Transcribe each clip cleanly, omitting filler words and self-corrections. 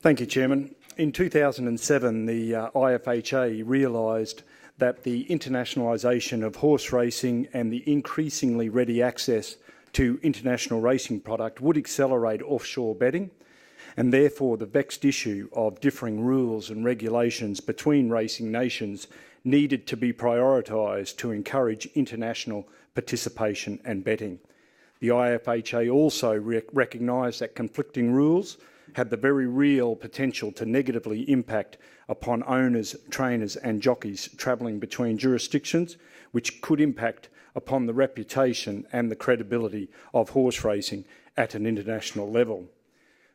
Thank you, Chairman. In 2007, the IFHA realised that the internationalisation of horse racing and the increasingly ready access to international racing product would accelerate offshore betting, and therefore the vexed issue of differing rules and regulations between racing nations needed to be prioritised to encourage international participation and betting. The IFHA also recognised that conflicting rules had the very real potential to negatively impact upon owners, trainers and jockeys travelling between jurisdictions, which could impact upon the reputation and the credibility of horse racing at an international level.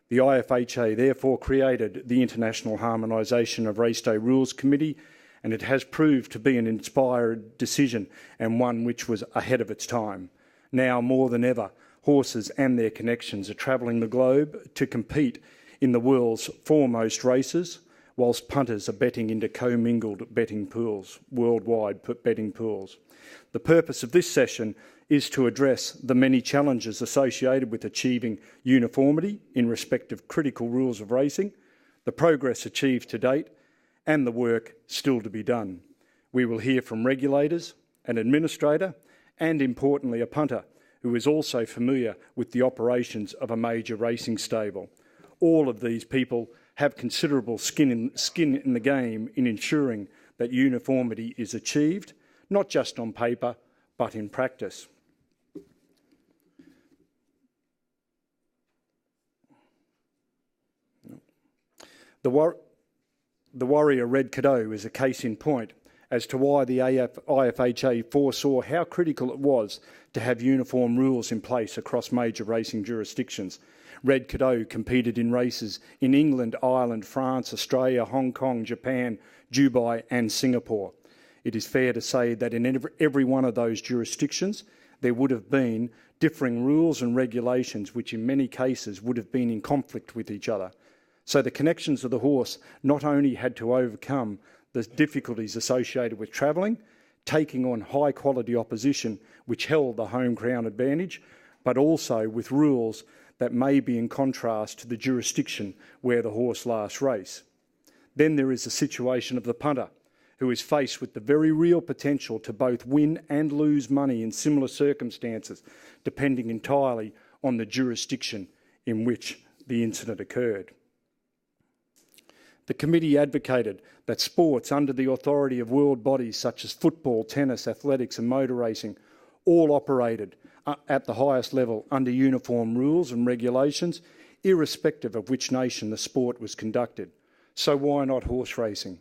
The IFHA therefore created the International Harmonisation of Race Day Rules Committee, and it has proved to be an inspired decision and one which was ahead of its time. Now more than ever, horses and their connections are travelling the globe to compete in the world's foremost races, whilst punters are betting into commingled betting pools, worldwide betting pools. The purpose of this session is to address the many challenges associated with achieving uniformity in respect of critical rules of racing, the progress achieved to date, and the work still to be done. We will hear from regulators, an administrator, and importantly a punter, who is also familiar with the operations of a major racing stable. All of these people have considerable skin in the game in ensuring that uniformity is achieved, not just on paper, but in practice. The Warrior Red Cadeau is a case in point as to why the IFHA foresaw how critical it was to have uniform rules in place across major racing jurisdictions. Red Cadeau competed in races in England, Ireland, France, Australia, Hong Kong, Japan, Dubai and Singapore. It is fair to say that in every one of those jurisdictions there would have been differing rules and regulations which in many cases would have been in conflict with each other. So the connections of the horse not only had to overcome the difficulties associated with travelling, taking on high quality opposition which held the home ground advantage, but also with rules that may be in contrast to the jurisdiction where the horse last raced. Then there is the situation of the punter, who is faced with the very real potential to both win and lose money in similar circumstances, depending entirely on the jurisdiction in which the incident occurred. The committee advocated that sports under the authority of world bodies such as football, tennis, athletics and motor racing all operated at the highest level under uniform rules and regulations, irrespective of which nation the sport was conducted. So why not horse racing?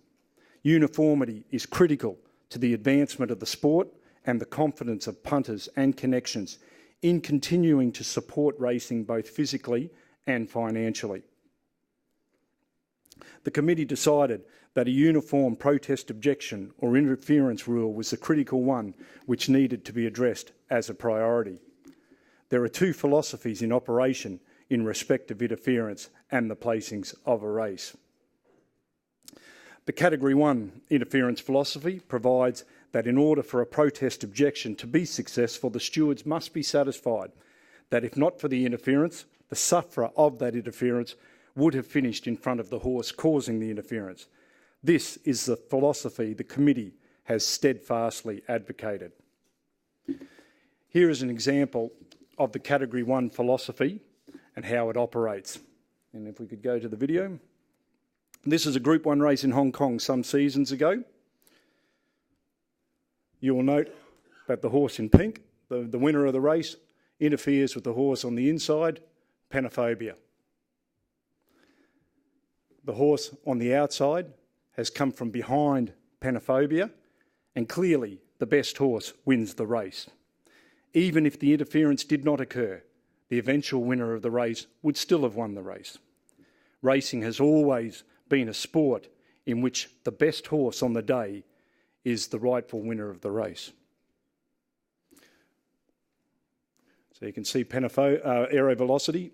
Uniformity is critical to the advancement of the sport and the confidence of punters and connections in continuing to support racing both physically and financially. The committee decided that a uniform protest objection or interference rule was the critical one which needed to be addressed as a priority. There are two philosophies in operation in respect of interference and the placings of a race. The Category 1 interference philosophy provides that in order for a protest objection to be successful, the stewards must be satisfied that if not for the interference, the sufferer of that interference would have finished in front of the horse causing the interference. This is the philosophy the committee has steadfastly advocated. Here is an example of the Category 1 philosophy and how it operates. And if we could go to the video. This is a Group 1 race in Hong Kong some seasons ago. You will note that the horse in pink, the winner of the race, interferes with the horse on the inside, panophobia. The horse on the outside has come from behind panophobia, and clearly the best horse wins the race. Even if the interference did not occur, the eventual winner of the race would still have won the race. Racing has always been a sport in which the best horse on the day is the rightful winner of the race. So you can see aero velocity,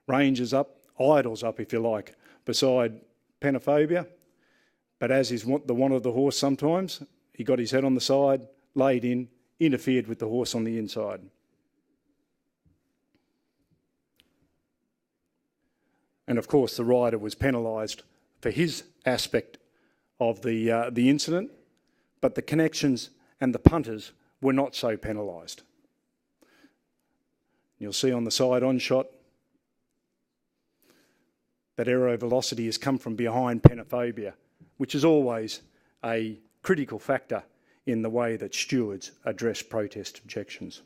range is up, idles up if you like, beside panophobia, but as is the want of the horse sometimes, he got his head on the side, laid in, interfered with the horse on the inside. And of course, the rider was penalised for his aspect of the incident, but the connections and the punters were not so penalised. You'll see on the side-on shot that aero velocity has come from behind penophobia, which is always a critical factor in the way that stewards address protest objections.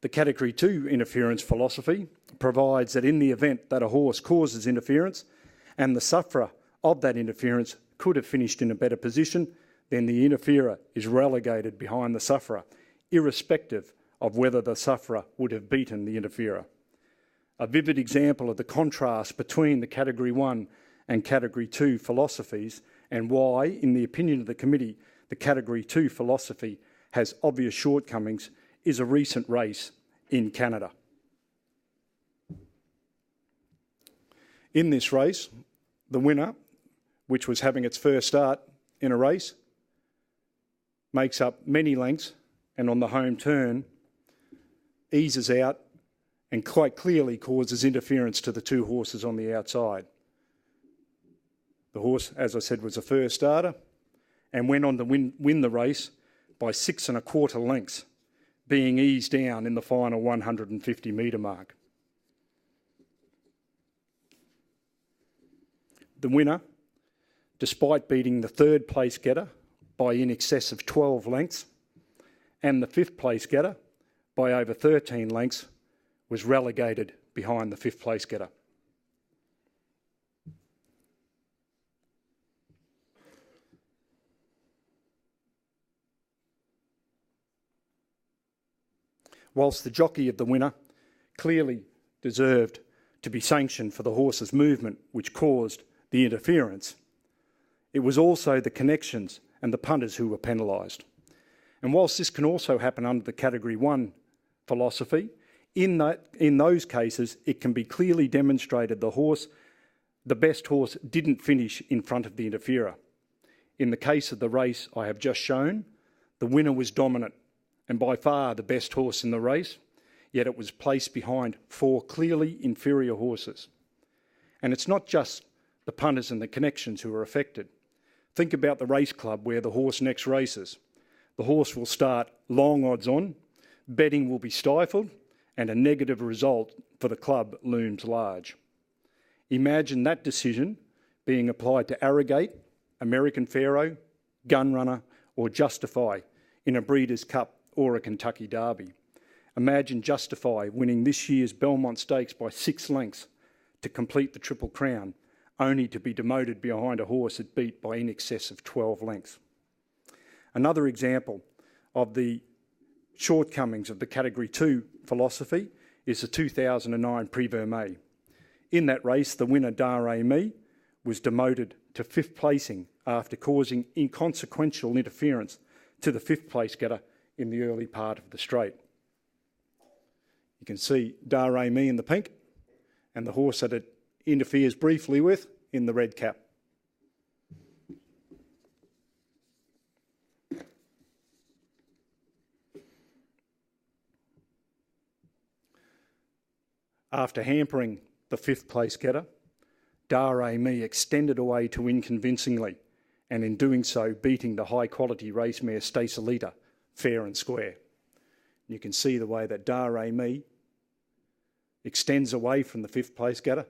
The Category 2 interference philosophy provides that in the event that a horse causes interference and the sufferer of that interference could have finished in a better position, then the interferer is relegated behind the sufferer, irrespective of whether the sufferer would have beaten the interferer. A vivid example of the contrast between the Category 1 and Category 2 philosophies and why, in the opinion of the committee, the Category 2 philosophy has obvious shortcomings is a recent race in Canada. In this race, the winner, which was having its first start in a race, makes up many lengths and on the home turn eases out and quite clearly causes interference to the two horses on the outside. The horse, as I said, was a first starter and went on to win the race by 6 1/4 lengths, being eased down in the final 150 metre mark. The winner, despite beating the third place getter by in excess of 12 lengths and the fifth place getter by over 13 lengths, was relegated behind the fifth place getter. Whilst the jockey of the winner clearly deserved to be sanctioned for the horse's movement which caused the interference, it was also the connections and the punters who were penalised. And whilst this can also happen under the Category 1 philosophy, in those cases it can be clearly demonstrated the best horse didn't finish in front of the interferer. In the case of the race I have just shown, the winner was dominant and by far the best horse in the race, yet it was placed behind 4 clearly inferior horses. And it's not just the punters and the connections who are affected. Think about the race club where the horse next races. The horse will start long odds on, betting will be stifled, and a negative result for the club looms large. Imagine that decision being applied to Arrogate, American Pharaoh, Gunrunner, or Justify in a Breeders' Cup or a Kentucky Derby. Imagine Justify winning this year's Belmont Stakes by 6 lengths to complete the Triple Crown, only to be demoted behind a horse it beat by in excess of 12 lengths. Another example of the shortcomings of the Category 2 philosophy is the 2009 Prix Vermeil. In that race, the winner, Dare Me, was demoted to 5th placing after causing inconsequential interference to the 5th place getter in the early part of the straight. You can see Dare Me in the pink and the horse that it interferes briefly with in the red cap. After hampering the 5th place getter, Dare Me extended away to win convincingly, and in doing so beating the high quality race mare Stacelita fair and square. You can see the way that Dare Me extends away from the 5th place getter,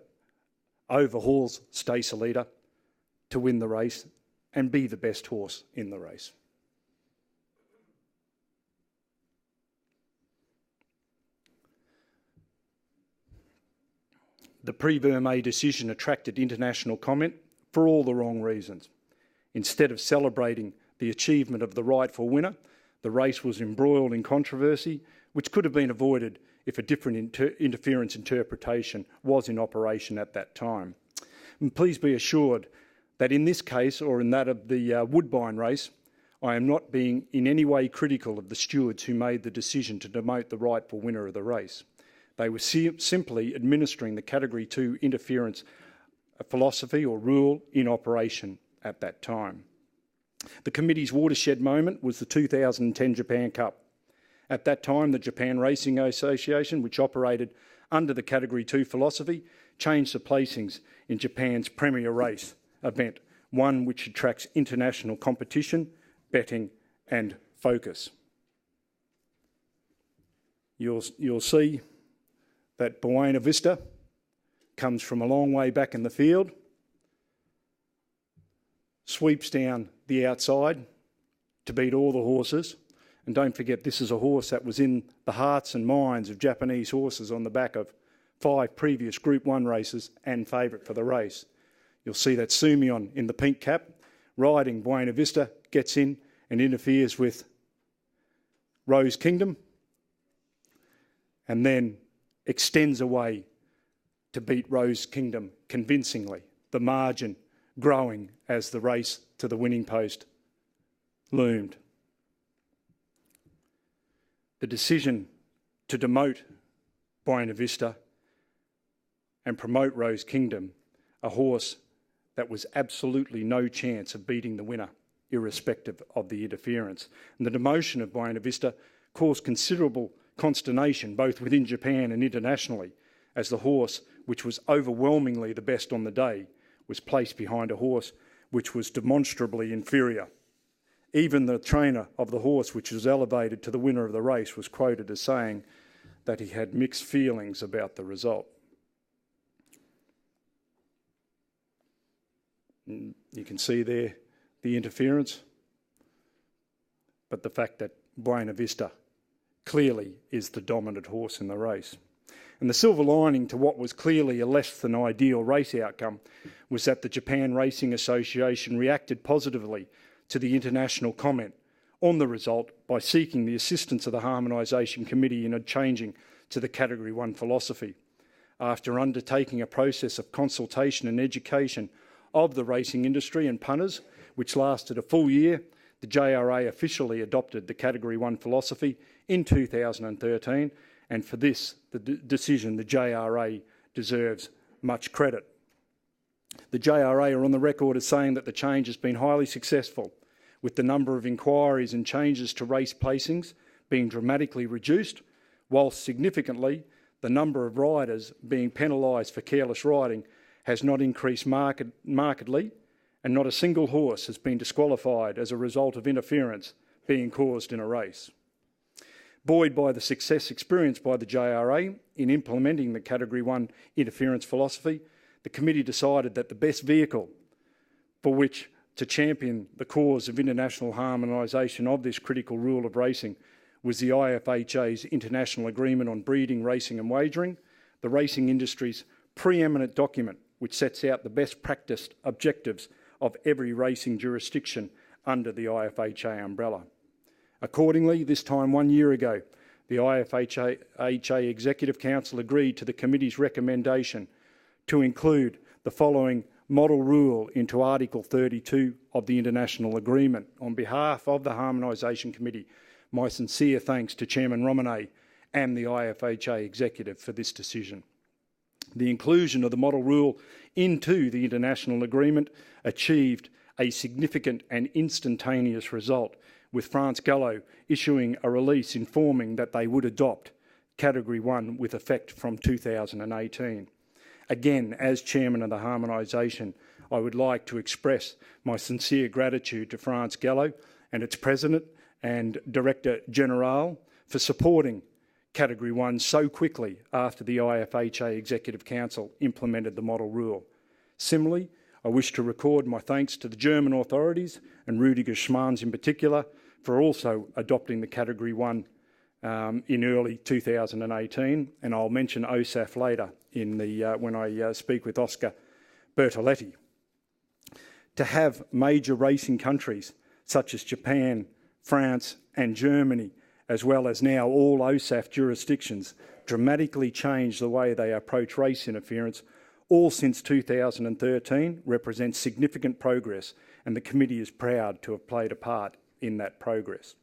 overhauls Stacelita to win the race and be the best horse in the race. The Prix Vermeil decision attracted international comment for all the wrong reasons. Instead of celebrating the achievement of the rightful winner, the race was embroiled in controversy, which could have been avoided if a different interference interpretation was in operation at that time. And please be assured that in this case, or in that of the Woodbine race, I am not being in any way critical of the stewards who made the decision to demote the rightful winner of the race. They were simply administering the Category 2 interference philosophy or rule in operation at that time. The committee's watershed moment was the 2010 Japan Cup. At that time, the Japan Racing Association, which operated under the Category 2 philosophy, changed the placings in Japan's premier race event, one which attracts international competition, betting and focus. You'll see that Buena Vista comes from a long way back in the field, sweeps down the outside to beat all the horses. And don't forget, this is a horse that was in the hearts and minds of Japanese horses on the back of 5 previous Group 1 races and favourite for the race. You'll see that Sumion in the pink cap, riding Buena Vista, gets in and interferes with Rose Kingdom and then extends away to beat Rose Kingdom convincingly, the margin growing as the race to the winning post loomed. The decision to demote Buena Vista and promote Rose Kingdom, a horse that was absolutely no chance of beating the winner, irrespective of the interference. And the demotion of Buena Vista caused considerable consternation both within Japan and internationally, as the horse, which was overwhelmingly the best on the day, was placed behind a horse which was demonstrably inferior. Even the trainer of the horse, which was elevated to the winner of the race, was quoted as saying that he had mixed feelings about the result. You can see there the interference, but the fact that Buena Vista clearly is the dominant horse in the race. And the silver lining to what was clearly a less than ideal race outcome was that the Japan Racing Association reacted positively to the international comment on the result by seeking the assistance of the Harmonisation Committee in changing to the Category 1 philosophy. After undertaking a process of consultation and education of the racing industry and punters, which lasted a full year, the JRA officially adopted the Category 1 philosophy in 2013, and for this decision, the JRA deserves much credit. The JRA are on the record as saying that the change has been highly successful, with the number of inquiries and changes to race placings being dramatically reduced, whilst significantly the number of riders being penalised for careless riding has not increased markedly, and not a single horse has been disqualified as a result of interference being caused in a race. Buoyed by the success experienced by the JRA in implementing the Category 1 interference philosophy, the committee decided that the best vehicle for which to champion the cause of international harmonisation of this critical rule of racing was the IFHA's International Agreement on Breeding, Racing and Wagering, the racing industry's preeminent document which sets out the best practice objectives of every racing jurisdiction under the IFHA umbrella. Accordingly, this time 1 year ago, the IFHA Executive Council agreed to the committee's recommendation to include the following model rule into Article 32 of the International Agreement. On behalf of the Harmonisation Committee, my sincere thanks to Chairman Romane and the IFHA Executive for this decision. The inclusion of the model rule into the International Agreement achieved a significant and instantaneous result, with France Gallo issuing a release informing that they would adopt Category 1 with effect from 2018. Again, as Chairman of the Harmonisation, I would like to express my sincere gratitude to France Gallo and its President and Director General for supporting Category 1 so quickly after the IFHA Executive Council implemented the model rule. Similarly, I wish to record my thanks to the German authorities, and Rüdiger Schmanz in particular, for also adopting the Category 1 in early 2018, and I'll mention OSAF later in when I speak with Oscar Bertoletti. To have major racing countries such as Japan, France and Germany, as well as now all OSAF jurisdictions, dramatically change the way they approach race interference, all since 2013, represents significant progress, and the committee is proud to have played a part in that progress.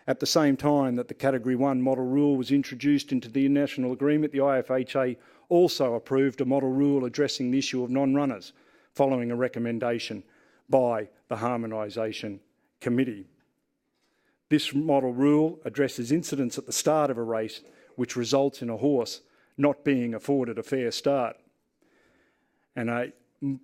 At the same time that the Category 1 model rule was introduced into the international agreement, the IFHA also approved a model rule addressing the issue of non-runners, following a recommendation by the Harmonisation Committee. This model rule addresses incidents at the start of a race which results in a horse not being afforded a fair start. And a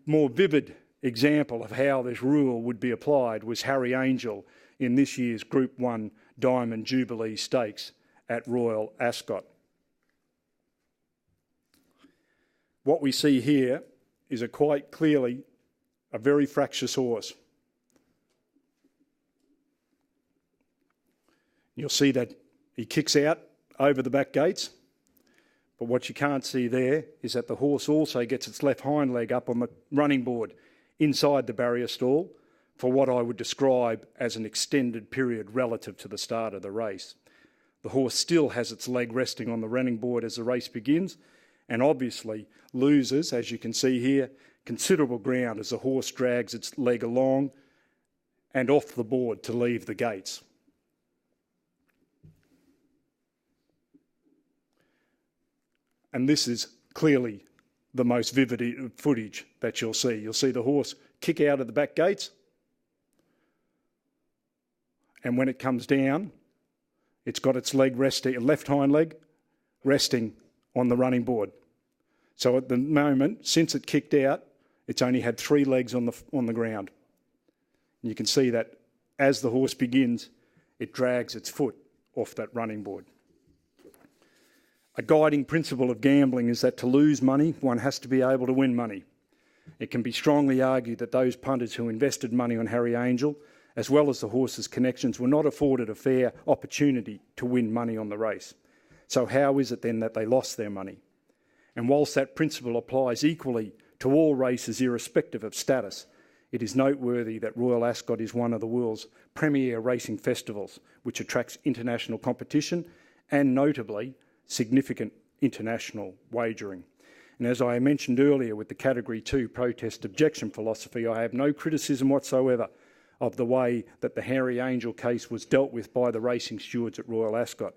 more vivid example of how this rule would be applied was Harry Angel in this year's Group 1 Diamond Jubilee Stakes at Royal Ascot. What we see here is quite clearly a very fractious horse. You'll see that he kicks out over the back gates, but what you can't see there is that the horse also gets its left hind leg up on the running board inside the barrier stall for what I would describe as an extended period relative to the start of the race. The horse still has its leg resting on the running board as the race begins, and obviously loses, as you can see here, considerable ground as the horse drags its leg along and off the board to leave the gates. And this is clearly the most vivid footage that you'll see. You'll see the horse kick out of the back gates, and when it comes down, it's got its leg resting, left hind leg resting on the running board. So at the moment, since it kicked out, it's only had 3 legs on the ground. And you can see that as the horse begins, it drags its foot off that running board. A guiding principle of gambling is that to lose money, one has to be able to win money. It can be strongly argued that those punters who invested money on Harry Angel, as well as the horse's connections, were not afforded a fair opportunity to win money on the race. So how is it then that they lost their money? And whilst that principle applies equally to all races irrespective of status, it is noteworthy that Royal Ascot is one of the world's premier racing festivals, which attracts international competition and, notably, significant international wagering. And as I mentioned earlier with the Category 2 protest objection philosophy, I have no criticism whatsoever of the way that the Harry Angel case was dealt with by the racing stewards at Royal Ascot.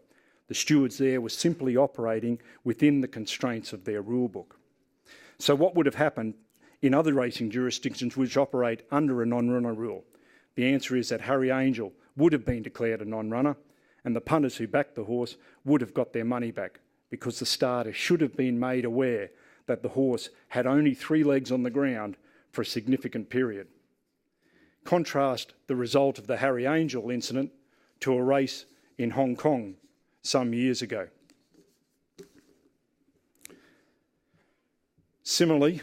The stewards there were simply operating within the constraints of their rulebook. So what would have happened in other racing jurisdictions which operate under a non-runner rule? The answer is that Harry Angel would have been declared a non-runner, and the punters who backed the horse would have got their money back, because the starter should have been made aware that the horse had only 3 legs on the ground for a significant period. Contrast the result of the Harry Angel incident to a race in Hong Kong some years ago. Similarly,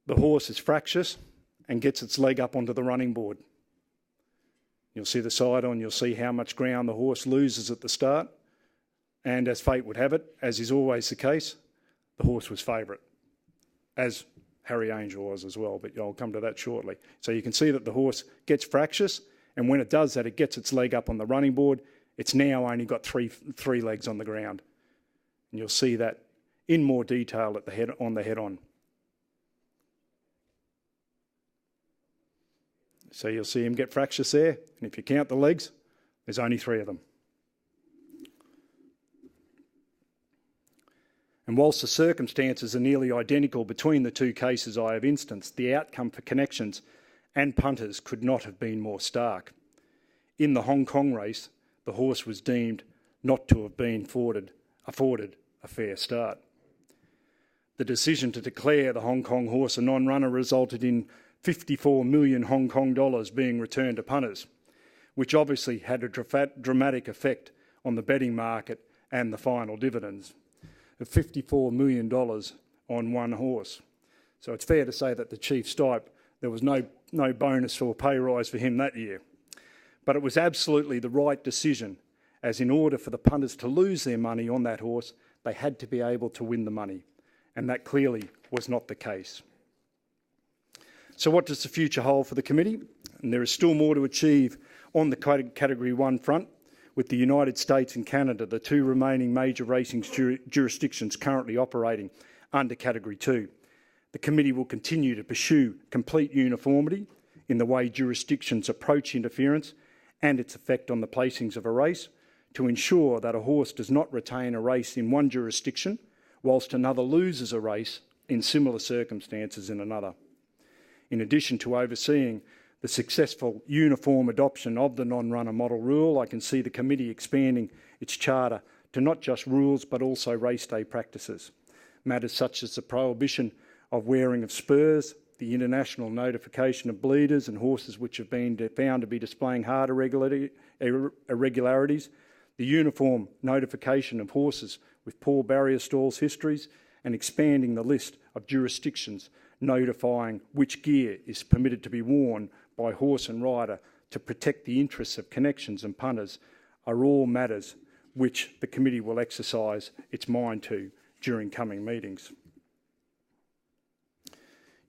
the horse is fractious and gets its leg up onto the running board. You'll see the side on, you'll see how much ground the horse loses at the start, and as fate would have it, as is always the case, the horse was favourite, as Harry Angel was as well, but I'll come to that shortly. So you can see that the horse gets fractious, and when it does that, it gets its leg up on the running board. It's now only got three legs on the ground. And you'll see that in more detail at the head-on. So you'll see him get fractious there, and if you count the legs, there's only 3 of them. And whilst the circumstances are nearly identical between the 2 cases I have instanced, the outcome for connections and punters could not have been more stark. In the Hong Kong race, the horse was deemed not to have been afforded a fair start. The decision to declare the Hong Kong horse a non-runner resulted in 54 million Hong Kong dollars being returned to punters, which obviously had a dramatic effect on the betting market and the final dividends of $54 million on one horse. So it's fair to say that the Chief Stipe, there was no bonus or pay rise for him that year. But it was absolutely the right decision, as in order for the punters to lose their money on that horse, they had to be able to win the money, and that clearly was not the case. So what does the future hold for the committee? And there is still more to achieve on the Category 1 front, with the United States and Canada, the 2 remaining major racing jurisdictions currently operating under Category 2. The committee will continue to pursue complete uniformity in the way jurisdictions approach interference and its effect on the placings of a race, to ensure that a horse does not retain a race in one jurisdiction whilst another loses a race in similar circumstances in another. In addition to overseeing the successful uniform adoption of the non-runner model rule, I can see the committee expanding its charter to not just rules but also race day practices. Matters such as the prohibition of wearing of spurs, the international notification of bleeders and horses which have been found to be displaying heart irregularities, the uniform notification of horses with poor barrier stalls histories, and expanding the list of jurisdictions notifying which gear is permitted to be worn by horse and rider to protect the interests of connections and punters are all matters which the committee will exercise its mind to during coming meetings.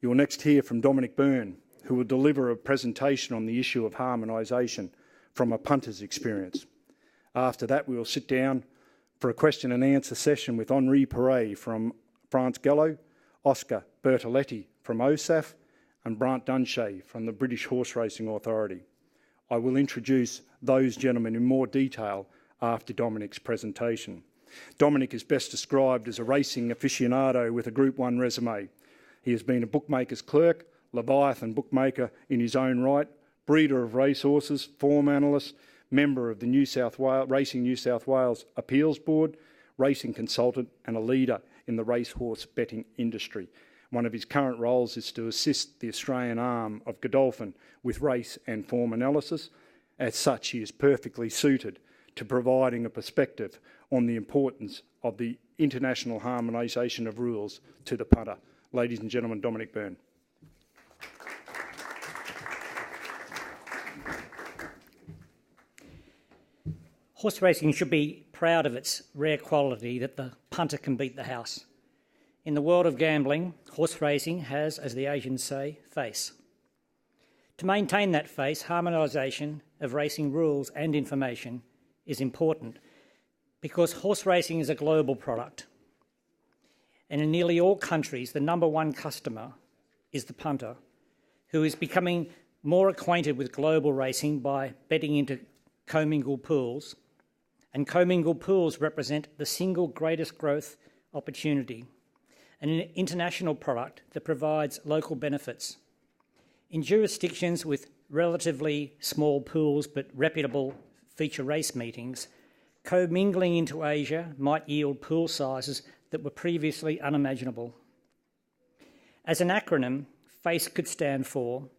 You'll next hear from Dominic Byrne, who will deliver a presentation on the issue of harmonisation from a punter's experience. After that, we will sit down for a question and answer session with Henri Perret from France Gallo, Oscar Bertoletti from OSAF, and Brant Dunshay from the British Horse Racing Authority. I will introduce those gentlemen in more detail after Dominic's presentation. Dominic is best described as a racing aficionado with a Group 1 resume. He has been a bookmaker's clerk, Leviathan bookmaker in his own right, breeder of racehorses, form analyst, member of the Racing New South Wales Appeals Board, racing consultant and a leader in the racehorse betting industry. One of his current roles is to assist the Australian arm of Godolphin with race and form analysis. As such, he is perfectly suited to providing a perspective on the importance of the international harmonisation of rules to the punter. Ladies and gentlemen, Dominic Byrne. Horse racing should be proud of its rare quality that the punter can beat the house. In the world of gambling, horse racing has, as the Asians say, face. To maintain that face, harmonisation of racing rules and information is important because horse racing is a global product. And in nearly all countries, the number one customer is the punter, who is becoming more acquainted with global racing by betting into commingled pools. And commingled pools represent the single greatest growth opportunity, and an international product that provides local benefits. In jurisdictions with relatively small pools but reputable feature race meetings, commingling into Asia might yield pool sizes that were previously unimaginable. As an acronym, FACE could stand for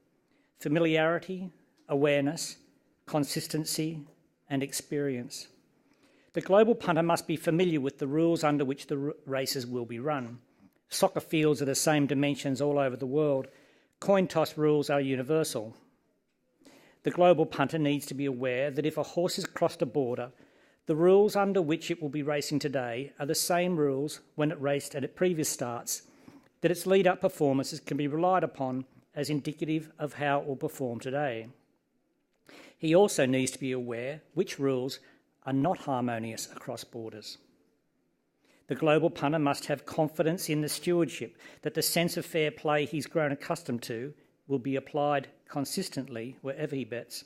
familiarity, awareness, consistency, and experience. The global punter must be familiar with the rules under which the races will be run. Soccer fields are the same dimensions all over the world. Coin toss rules are universal. The global punter needs to be aware that if a horse has crossed a border, the rules under which it will be racing today are the same rules when it raced at its previous starts, that its lead-up performances can be relied upon as indicative of how it will perform today. He also needs to be aware which rules are not harmonious across borders. The global punter must have confidence in the stewardship that the sense of fair play he's grown accustomed to will be applied consistently wherever he bets.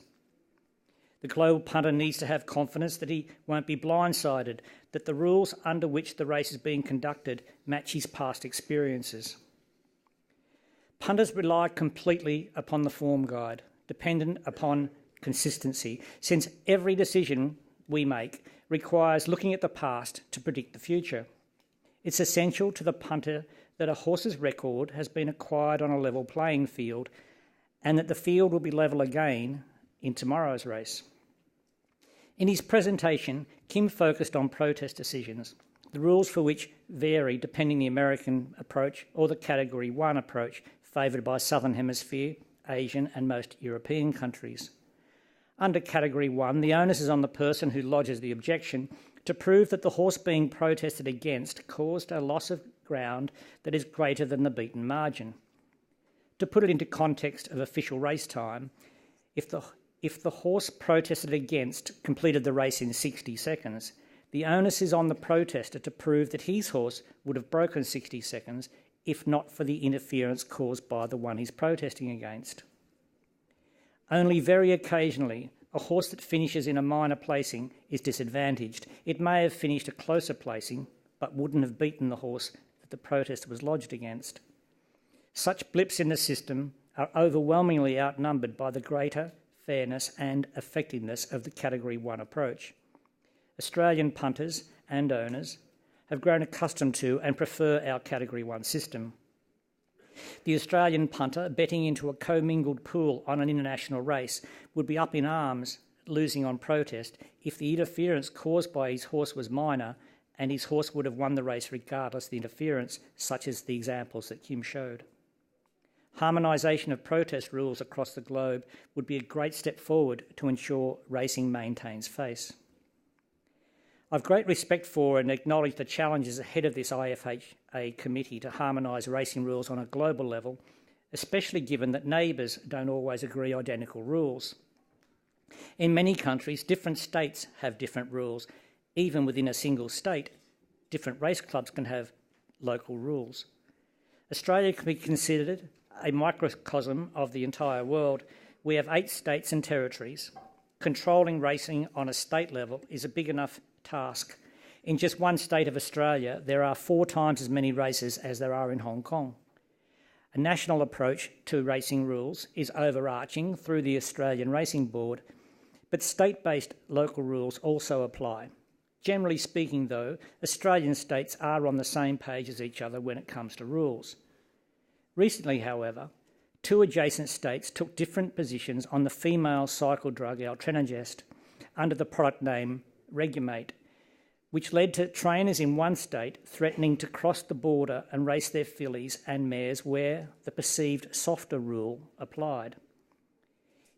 The global punter needs to have confidence that he won't be blindsided, that the rules under which the race is being conducted match his past experiences. Punters rely completely upon the form guide, dependent upon consistency, since every decision we make requires looking at the past to predict the future. It's essential to the punter that a horse's record has been acquired on a level playing field and that the field will be level again in tomorrow's race. In his presentation, Kim focused on protest decisions, the rules for which vary depending the American approach or the Category 1 approach favoured by Southern Hemisphere, Asian and most European countries. Under Category 1, the onus is on the person who lodges the objection to prove that the horse being protested against caused a loss of ground that is greater than the beaten margin. To put it into context of official race time, if the horse protested against completed the race in 60 seconds, the onus is on the protester to prove that his horse would have broken 60 seconds if not for the interference caused by the one he's protesting against. Only very occasionally A horse that finishes in a minor placing is disadvantaged. It may have finished a closer placing, but wouldn't have beaten the horse that the protest was lodged against. Such blips in the system are overwhelmingly outnumbered by the greater fairness and effectiveness of the Category 1 approach. Australian punters and owners have grown accustomed to and prefer our Category 1 system. The Australian punter betting into a commingled pool on an international race would be up in arms, losing on protest, if the interference caused by his horse was minor and his horse would have won the race regardless of the interference, such as the examples that Kim showed. Harmonisation of protest rules across the globe would be a great step forward to ensure racing maintains face. I've great respect for and acknowledge the challenges ahead of this IFHA committee to harmonise racing rules on a global level, especially given that neighbours don't always agree identical rules. In many countries, different states have different rules. Even within a single state, different race clubs can have local rules. Australia can be considered a microcosm of the entire world. We have 8 states and territories. Controlling racing on a state level is a big enough task. In just one state of Australia, there are 4 times as many races as there are in Hong Kong. A national approach to racing rules is overarching through the Australian Racing Board, but state-based local rules also apply. Generally speaking, though, Australian states are on the same page as each other when it comes to rules. Recently, however, 2 adjacent states took different positions on the female cycle drug altrengest under the product name Regulate, which led to trainers in one state threatening to cross the border and race their fillies and mares where the perceived softer rule applied.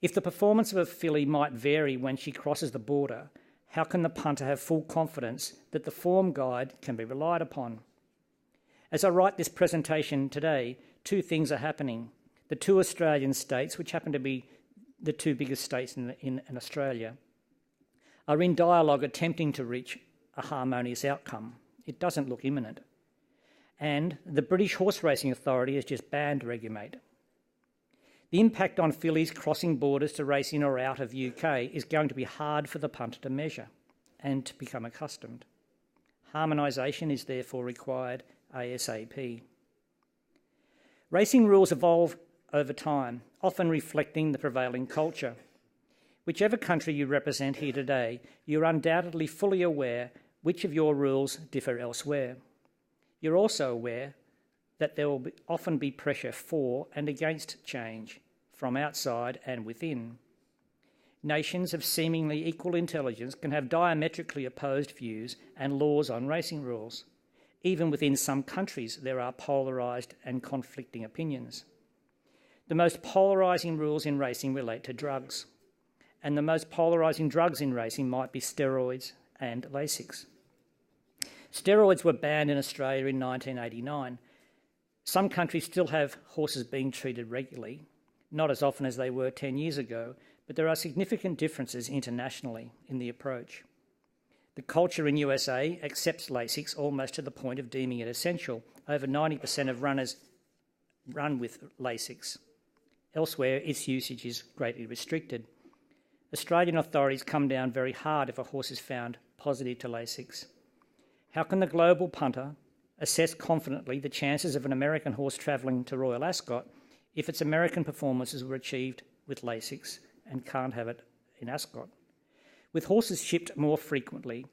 If the performance of a filly might vary when she crosses the border, how can the punter have full confidence that the form guide can be relied upon? As I write this presentation today, 2 things are happening. The 2 Australian states, which happen to be the 2 biggest states in Australia, are in dialogue attempting to reach a harmonious outcome. It doesn't look imminent. And the British Horse Racing Authority has just banned Regulate. The impact on fillies crossing borders to race in or out of UK is going to be hard for the punter to measure and to become accustomed. Harmonisation is therefore required ASAP. Racing rules evolve over time, often reflecting the prevailing culture. Whichever country you represent here today, you're undoubtedly fully aware which of your rules differ elsewhere. You're also aware that there will often be pressure for and against change, from outside and within. Nations of seemingly equal intelligence can have diametrically opposed views and laws on racing rules. Even within some countries, there are polarised and conflicting opinions. The most polarising rules in racing relate to drugs, and the most polarising drugs in racing might be steroids and Lasix. Steroids were banned in Australia in 1989. Some countries still have horses being treated regularly, not as often as they were 10 years ago, but there are significant differences internationally in the approach. The culture in USA accepts Lasix almost to the point of deeming it essential. Over 90% of runners run with Lasix. Elsewhere, its usage is greatly restricted. Australian authorities come down very hard if a horse is found positive to Lasix. How can the global punter assess confidently the chances of an American horse travelling to Royal Ascot if its American performances were achieved with Lasix and can't have it in Ascot? With horses shipped more frequently,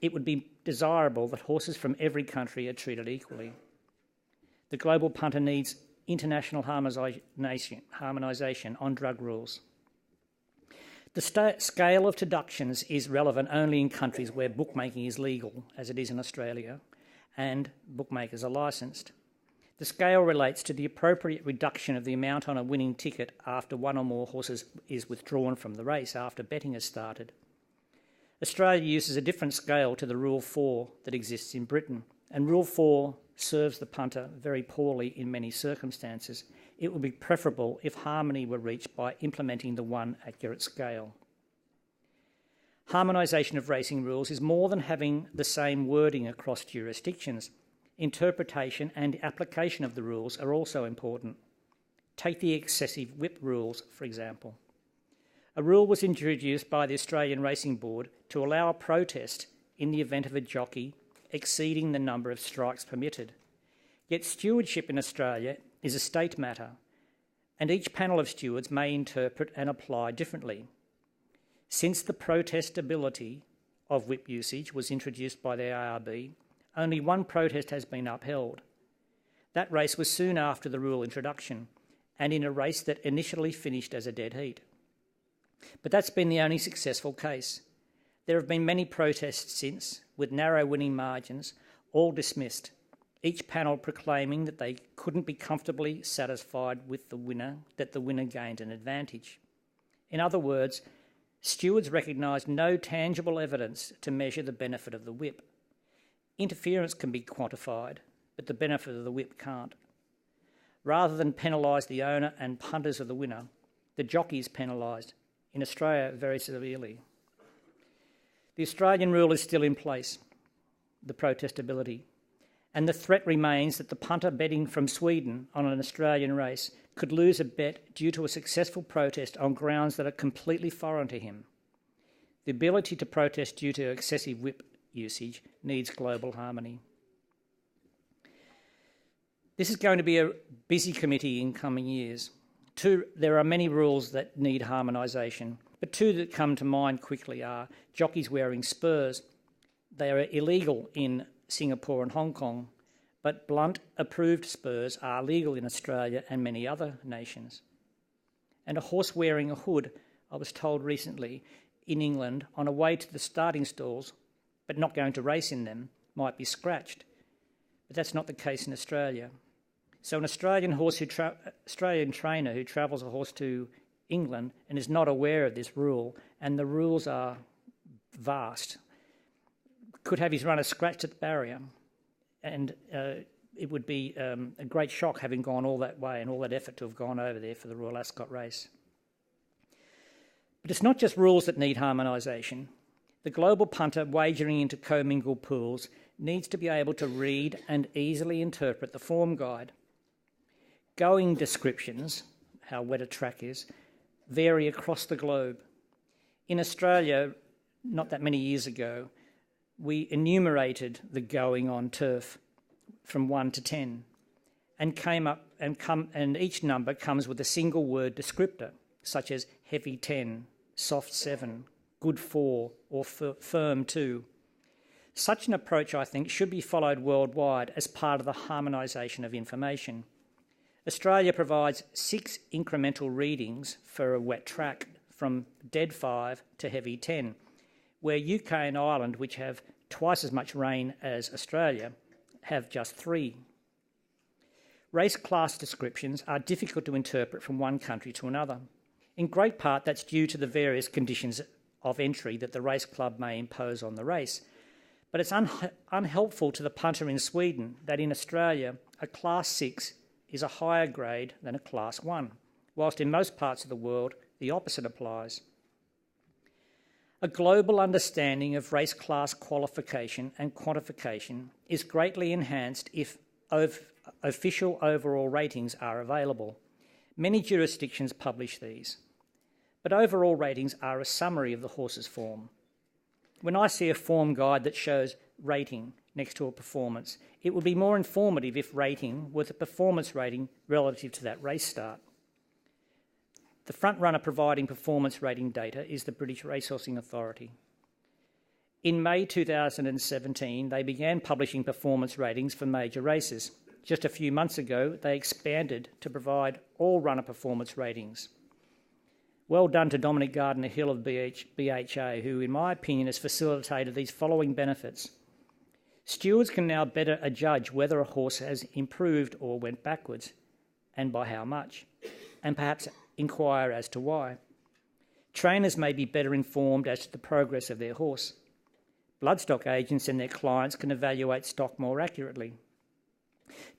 it would be desirable that horses from every country are treated equally. The global punter needs international harmonisation on drug rules. The scale of deductions is relevant only in countries where bookmaking is legal, as it is in Australia, and bookmakers are licensed. The scale relates to the appropriate reduction of the amount on a winning ticket after one or more horses is withdrawn from the race after betting has started. Australia uses a different scale to the Rule 4 that exists in Britain, and Rule 4 serves the punter very poorly in many circumstances. It would be preferable if harmony were reached by implementing the one accurate scale. Harmonisation of racing rules is more than having the same wording across jurisdictions. Interpretation and application of the rules are also important. Take the excessive whip rules, for example. a rule was introduced by the Australian Racing Board to allow a protest in the event of a jockey exceeding the number of strikes permitted. Yet stewardship in Australia is a state matter, and each panel of stewards may interpret and apply differently. Since the protestability of whip usage was introduced by the ARB, only one protest has been upheld. That race was soon after the rule introduction, and in a race that initially finished as a dead heat. But that's been the only successful case. There have been many protests since, with narrow winning margins, all dismissed, each panel proclaiming that they couldn't be comfortably satisfied with the winner, that the winner gained an advantage. In other words, stewards recognised no tangible evidence to measure the benefit of the whip. Interference can be quantified, but the benefit of the whip can't. Rather than penalise the owner and punters of the winner, the jockey is penalised, in Australia very severely. The Australian rule is still in place, the protestability, and the threat remains that the punter betting from Sweden on an Australian race could lose a bet due to a successful protest on grounds that are completely foreign to him. The ability to protest due to excessive whip usage needs global harmony. This is going to be a busy committee in coming years. There are many rules that need harmonisation, but two that come to mind quickly are jockeys wearing spurs. They are illegal in Singapore and Hong Kong, but blunt approved spurs are legal in Australia and many other nations. And a horse wearing a hood, I was told recently, in England on a way to the starting stalls, but not going to race in them, might be scratched. But that's not the case in Australia. So an Australian trainer who travels a horse to England and is not aware of this rule, and the rules are vast, could have his runner scratched at the barrier, and it would be a great shock having gone all that way and all that effort to have gone over there for the Royal Ascot race. But it's not just rules that need harmonisation. The global punter wagering into commingled pools needs to be able to read and easily interpret the form guide. Going descriptions, how wet a track is, vary across the globe. In Australia, not that many years ago, we enumerated the going on turf from 1 to 10 and each number comes with a single word descriptor, such as heavy 10, soft 7, good 4, or firm 2. Such an approach, I think, should be followed worldwide as part of the harmonisation of information. Australia provides 6 incremental readings for a wet track from dead 5 to heavy 10, where UK and Ireland, which have twice as much rain as Australia, have just 3. Race class descriptions are difficult to interpret from one country to another. In great part, that's due to the various conditions of entry that the race club may impose on the race. But it's unhelpful to the punter in Sweden that in Australia, a Class 6 is a higher grade than a Class 1, whilst in most parts of the world, the opposite applies. A global understanding of race class qualification and quantification is greatly enhanced if official overall ratings are available. Many jurisdictions publish these, but overall ratings are a summary of the horse's form. When I see a form guide that shows rating next to a performance, it would be more informative if rating was a performance rating relative to that race start. The front runner providing performance rating data is the British Racehorseing Authority. In May 2017, they began publishing performance ratings for major races. Just a few months ago, they expanded to provide all runner performance ratings. Well done to Dominic Gardner-Hill of BHA, who, in my opinion, has facilitated these following benefits. Stewards can now better adjudge whether a horse has improved or went backwards, and by how much, and perhaps inquire as to why. Trainers may be better informed as to the progress of their horse. Bloodstock agents and their clients can evaluate stock more accurately.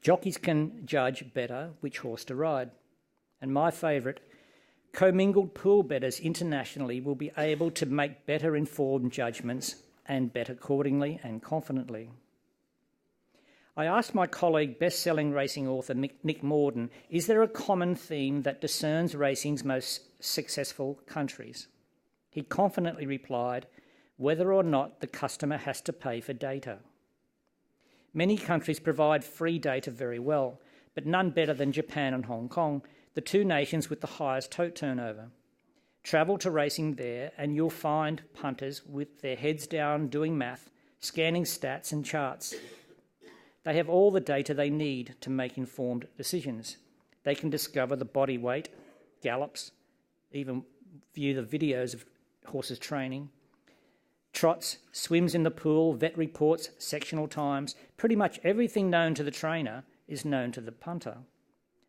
Jockeys can judge better which horse to ride. And my favourite, commingled pool bettors internationally will be able to make better informed judgments and bet accordingly and confidently. I asked my colleague, best-selling racing author Nick Morden, is there a common theme that discerns racing's most successful countries? He confidently replied, whether or not the customer has to pay for data. Many countries provide free data very well, but none better than Japan and Hong Kong, the two nations with the highest tote turnover. Travel to racing there and you'll find punters with their heads down doing math, scanning stats and charts. They have all the data they need to make informed decisions. They can discover the body weight, gallops, even view the videos of horses training, trots, swims in the pool, vet reports, sectional times. Pretty much everything known to the trainer is known to the punter,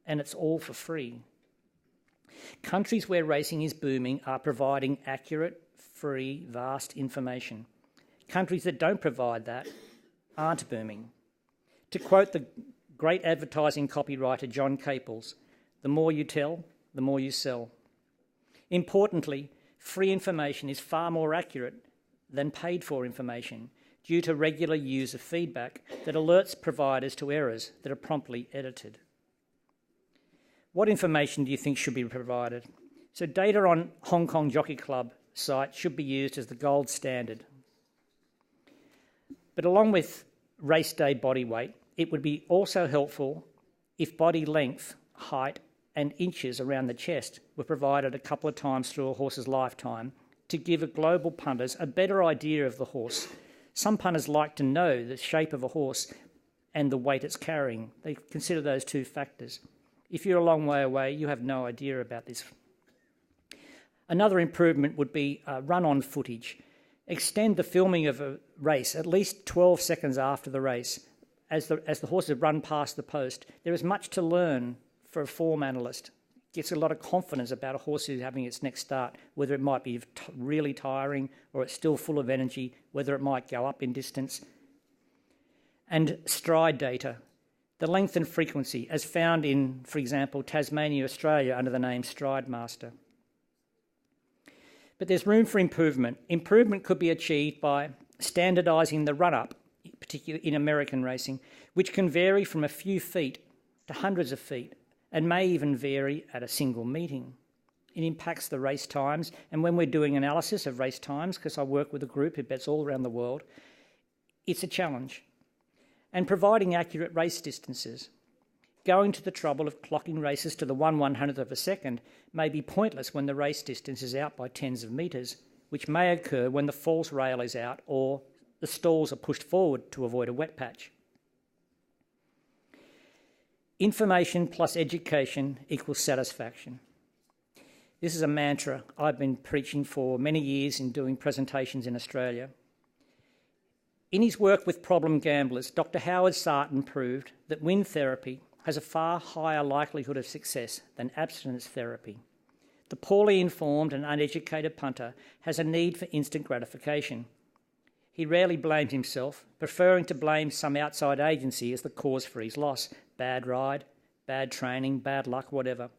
and it's all for free. Countries where racing is booming are providing accurate, free, vast information. Countries that don't provide that aren't booming. To quote the great advertising copywriter John Caples, the more you tell, the more you sell. Importantly, free information is far more accurate than paid-for information due to regular user feedback that alerts providers to errors that are promptly edited. What information do you think should be provided? So data on Hong Kong Jockey Club site should be used as the gold standard. But along with race day body weight, it would be also helpful if body length, height and inches around the chest were provided a couple of times through a horse's lifetime to give global punters a better idea of the horse. Some punters like to know the shape of a horse and the weight it's carrying. They consider those two factors. If you're a long way away, you have no idea about this. Another improvement would be run-on footage. Extend the filming of a race at least 12 seconds after the race. As the horses run past the post, there is much to learn for a form analyst. Gets a lot of confidence about a horse who's having its next start, whether it might be really tiring or it's still full of energy, whether it might go up in distance. And stride data, the length and frequency, as found in, for example, Tasmania, Australia, under the name Stride Master. But there's room for improvement. Improvement could be achieved by standardising the run-up, particularly in American racing, which can vary from a few feet to hundreds of feet and may even vary at a single meeting. It impacts the race times, and when we're doing analysis of race times, because I work with a group who bets all around the world, it's a challenge. And providing accurate race distances. Going to the trouble of clocking races to the 1/100th of a second may be pointless when the race distance is out by tens of metres, which may occur when the false rail is out or the stalls are pushed forward to avoid a wet patch. Information plus education equals satisfaction. This is a mantra I've been preaching for many years in doing presentations in Australia. In his work with problem gamblers, Dr. Howard Sarton proved that wind therapy has a far higher likelihood of success than abstinence therapy. The poorly informed and uneducated punter has a need for instant gratification. He rarely blames himself, preferring to blame some outside agency as the cause for his loss. Bad ride, bad training, bad luck, whatever.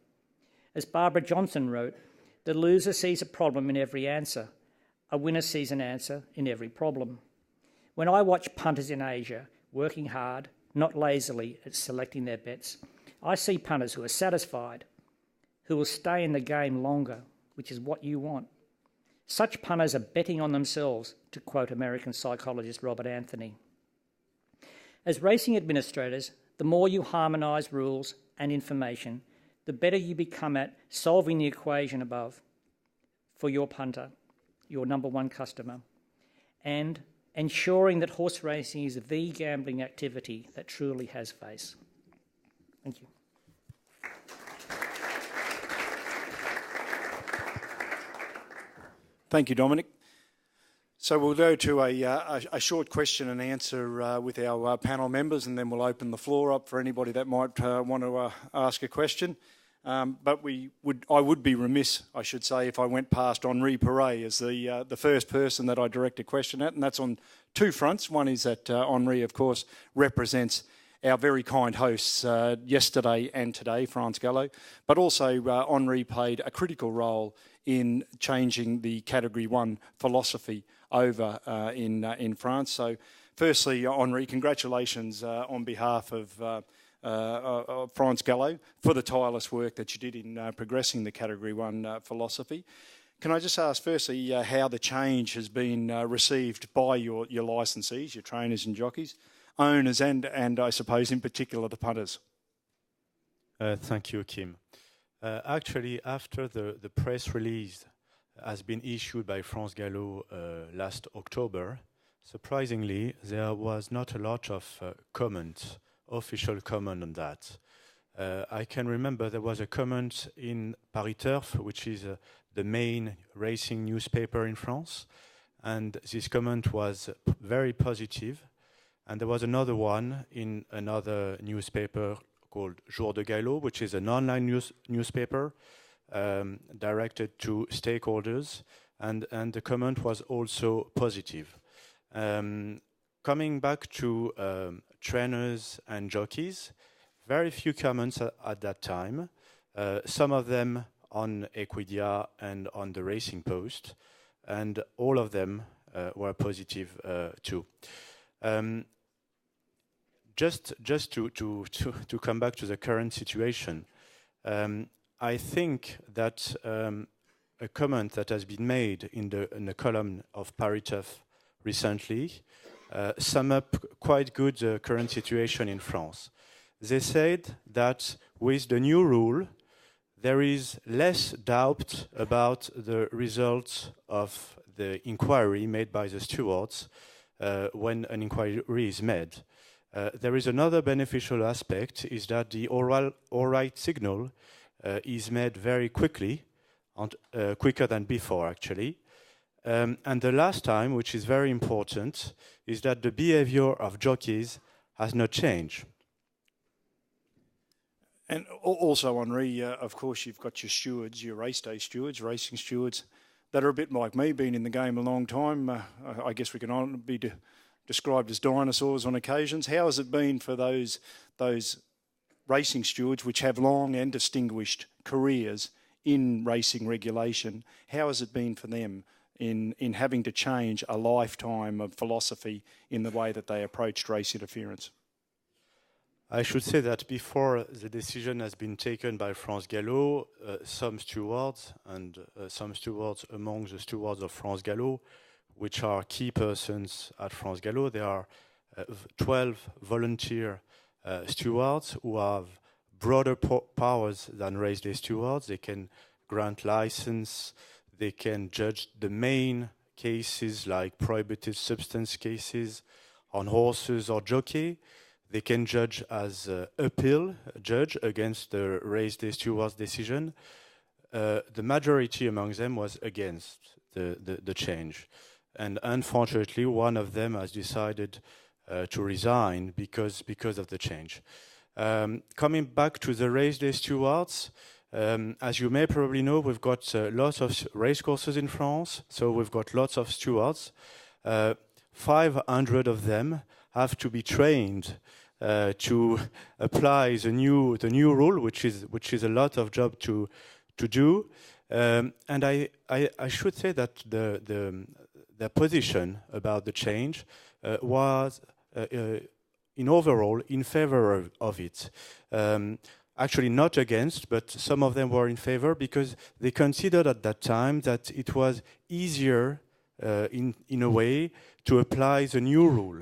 As Barbara Johnson wrote, the loser sees a problem in every answer. A winner sees an answer in every problem. When I watch punters in Asia working hard, not lazily at selecting their bets, I see punters who are satisfied, who will stay in the game longer, which is what you want. Such punters are betting on themselves, to quote American psychologist Robert Anthony. As racing administrators, the more you harmonise rules and information, the better you become at solving the equation above for your punter, your number one customer, and ensuring that horse racing is the gambling activity that truly has face. Thank you. Thank you, Dominic. So we'll go to a short question and answer with our panel members, and then we'll open the floor up for anybody that might want to ask a question. But I would be remiss, I should say, if I went past Henri Perret as the first person that I direct a question at, and that's on two fronts. One is that Henri, of course, represents our very kind hosts yesterday and today, France Gallo, but also Henri played a critical role in changing the Category 1 philosophy over in France. So firstly, Henri, congratulations on behalf of France Gallo for the tireless work that you did in progressing the Category 1 philosophy. Can I just ask firstly how the change has been received by your licensees, your trainers and jockeys, owners and I suppose in particular the punters? Thank you, Kim. Actually, after the press release has been issued by France Gallo last October, surprisingly, there was not a lot of official comment on that. I can remember there was a comment in Paris Turf, which is the main racing newspaper in France, and this comment was very positive. And there was another one in another newspaper called Jour de Galop, which is an online newspaper directed to stakeholders, and the comment was also positive. Coming back to trainers and jockeys, very few comments at that time, some of them on Equidia and on the Racing Post, and all of them were positive too. Just to come back to the current situation, I think that a comment that has been made in the column of Paris Turf recently sum up quite good the current situation in France. They said that with the new rule, there is less doubt about the results of the inquiry made by the stewards when an inquiry is made. There is another beneficial aspect, is that the all right signal is made very quickly, quicker than before actually. And the last time, which is very important, is that the behavior of jockeys has not changed. And also, Henri, of course, you've got your stewards, your race day stewards, racing stewards, that are a bit like me, been in the game a long time. I guess we can all be described as dinosaurs on occasions. How has it been for those racing stewards which have long and distinguished careers in racing regulation? How has it been for them in having to change a lifetime of philosophy in the way that they approached race interference? I should say that before the decision has been taken by France Gallo, some stewards and some stewards among the stewards of France Gallo, which are key persons at France Gallo, there are 12 volunteer stewards who have broader powers than race day stewards. They can grant license, they can judge the main cases like prohibited substance cases on horses or jockey. They can judge as appeal judge against the race day steward's decision. The majority among them was against the change. And unfortunately, one of them has decided to resign because of the change. Coming back to the race day stewards, as you may probably know, we've got lots of race courses in France, so we've got lots of stewards. 500 of them have to be trained to apply the new rule, which is a lot of job to do. And I should say that their position about the change was in overall in favor of it. Actually not against, but some of them were in favor because they considered at that time that it was easier in a way to apply the new rule.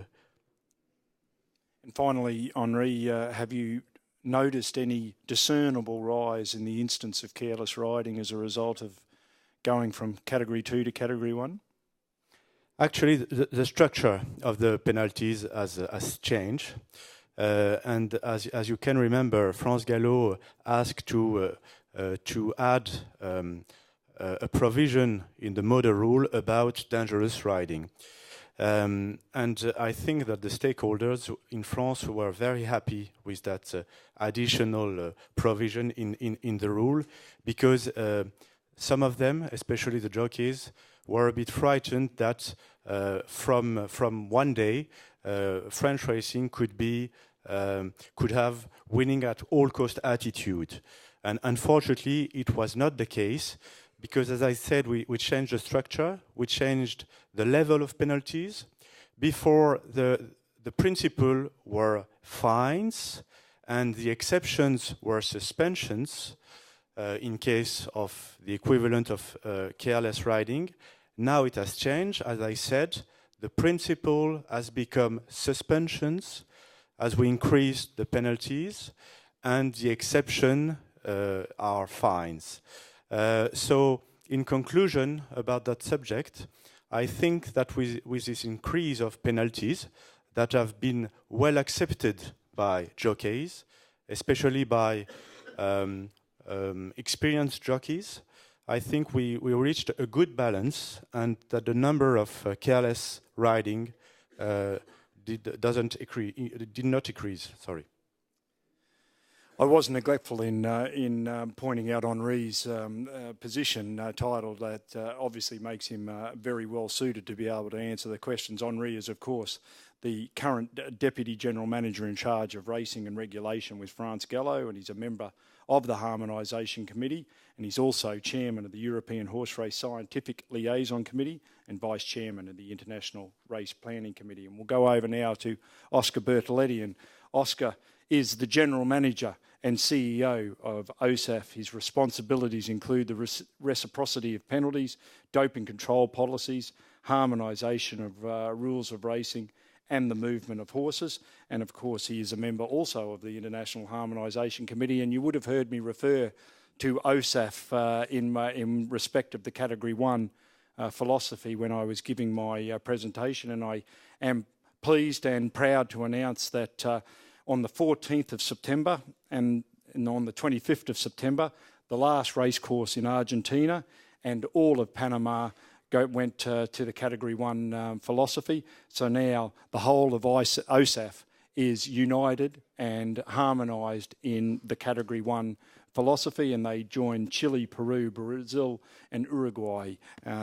And finally, Henri, have you noticed any discernible rise in the instance of careless riding as a result of going from Category 2 to Category 1? Actually, the structure of the penalties has changed. And as you can remember, France Gallo asked to add a provision in the model rule about dangerous riding. And I think that the stakeholders in France were very happy with that additional provision in the rule, because some of them, especially the jockeys, were a bit frightened that from one day French racing could have winning at all cost attitude. And unfortunately, it was not the case, because as I said, we changed the structure, we changed the level of penalties. Before, the principle were fines, and the exceptions were suspensions. in case of the equivalent of careless riding. Now it has changed. As I said, the principle has become suspensions as we increase the penalties, and the exception are fines. So in conclusion about that subject, I think that with this increase of penalties that have been well accepted by jockeys, especially by experienced jockeys, I think we reached a good balance, and that the number of careless riding did not decrease. Sorry. I was neglectful in pointing out Henri's position title that obviously makes him very well suited to be able to answer the questions. Henri is, of course, the current Deputy General Manager in charge of racing and regulation with France Gallo, and he's a member of the Harmonisation Committee, and he's also Chairman of the European Horse Race Scientific Liaison Committee and Vice Chairman of the International Race Planning Committee. And we'll go over now to Oscar Bertoletti, and Oscar is the General Manager and CEO of OSAF. His responsibilities include the reciprocity of penalties, doping control policies, harmonisation of rules of racing, and the movement of horses. And of course, he is a member also of the International Harmonisation Committee. And you would have heard me refer to OSAF in respect of the Category 1 philosophy when I was giving my presentation. And I am pleased and proud to announce that on the 14th of September and on the 25th of September, the last race course in Argentina and all of Panama went to the Category 1 philosophy. So now the whole of OSAF is united and harmonised in the Category 1 philosophy, and they joined Chile, Peru, Brazil and Uruguay.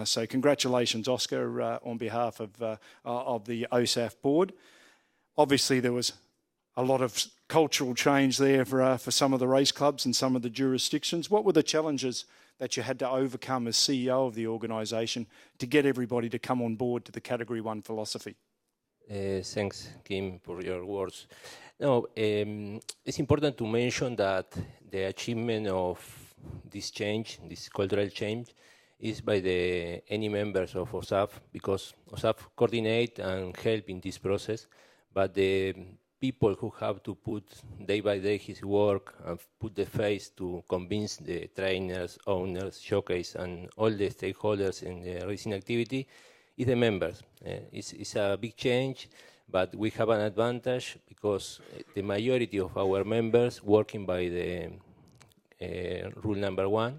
So congratulations, Oscar, on behalf of the OSAF board. Obviously there was a lot of cultural change there for some of the race clubs and some of the jurisdictions. What were the challenges that you had to overcome as CEO of the organisation to get everybody to come on board to the Category 1 philosophy? Thanks, Kim, for your words. No, it's important to mention that the achievement of this change, this cultural change, is by any members of OSAF, because OSAF coordinate and help in this process, but the people who have to put day by day his work and put the face to convince the trainers, owners, jockeys, and all the stakeholders in the racing activity is the members. It's a big change, but we have an advantage because the majority of our members working by the rule number 1,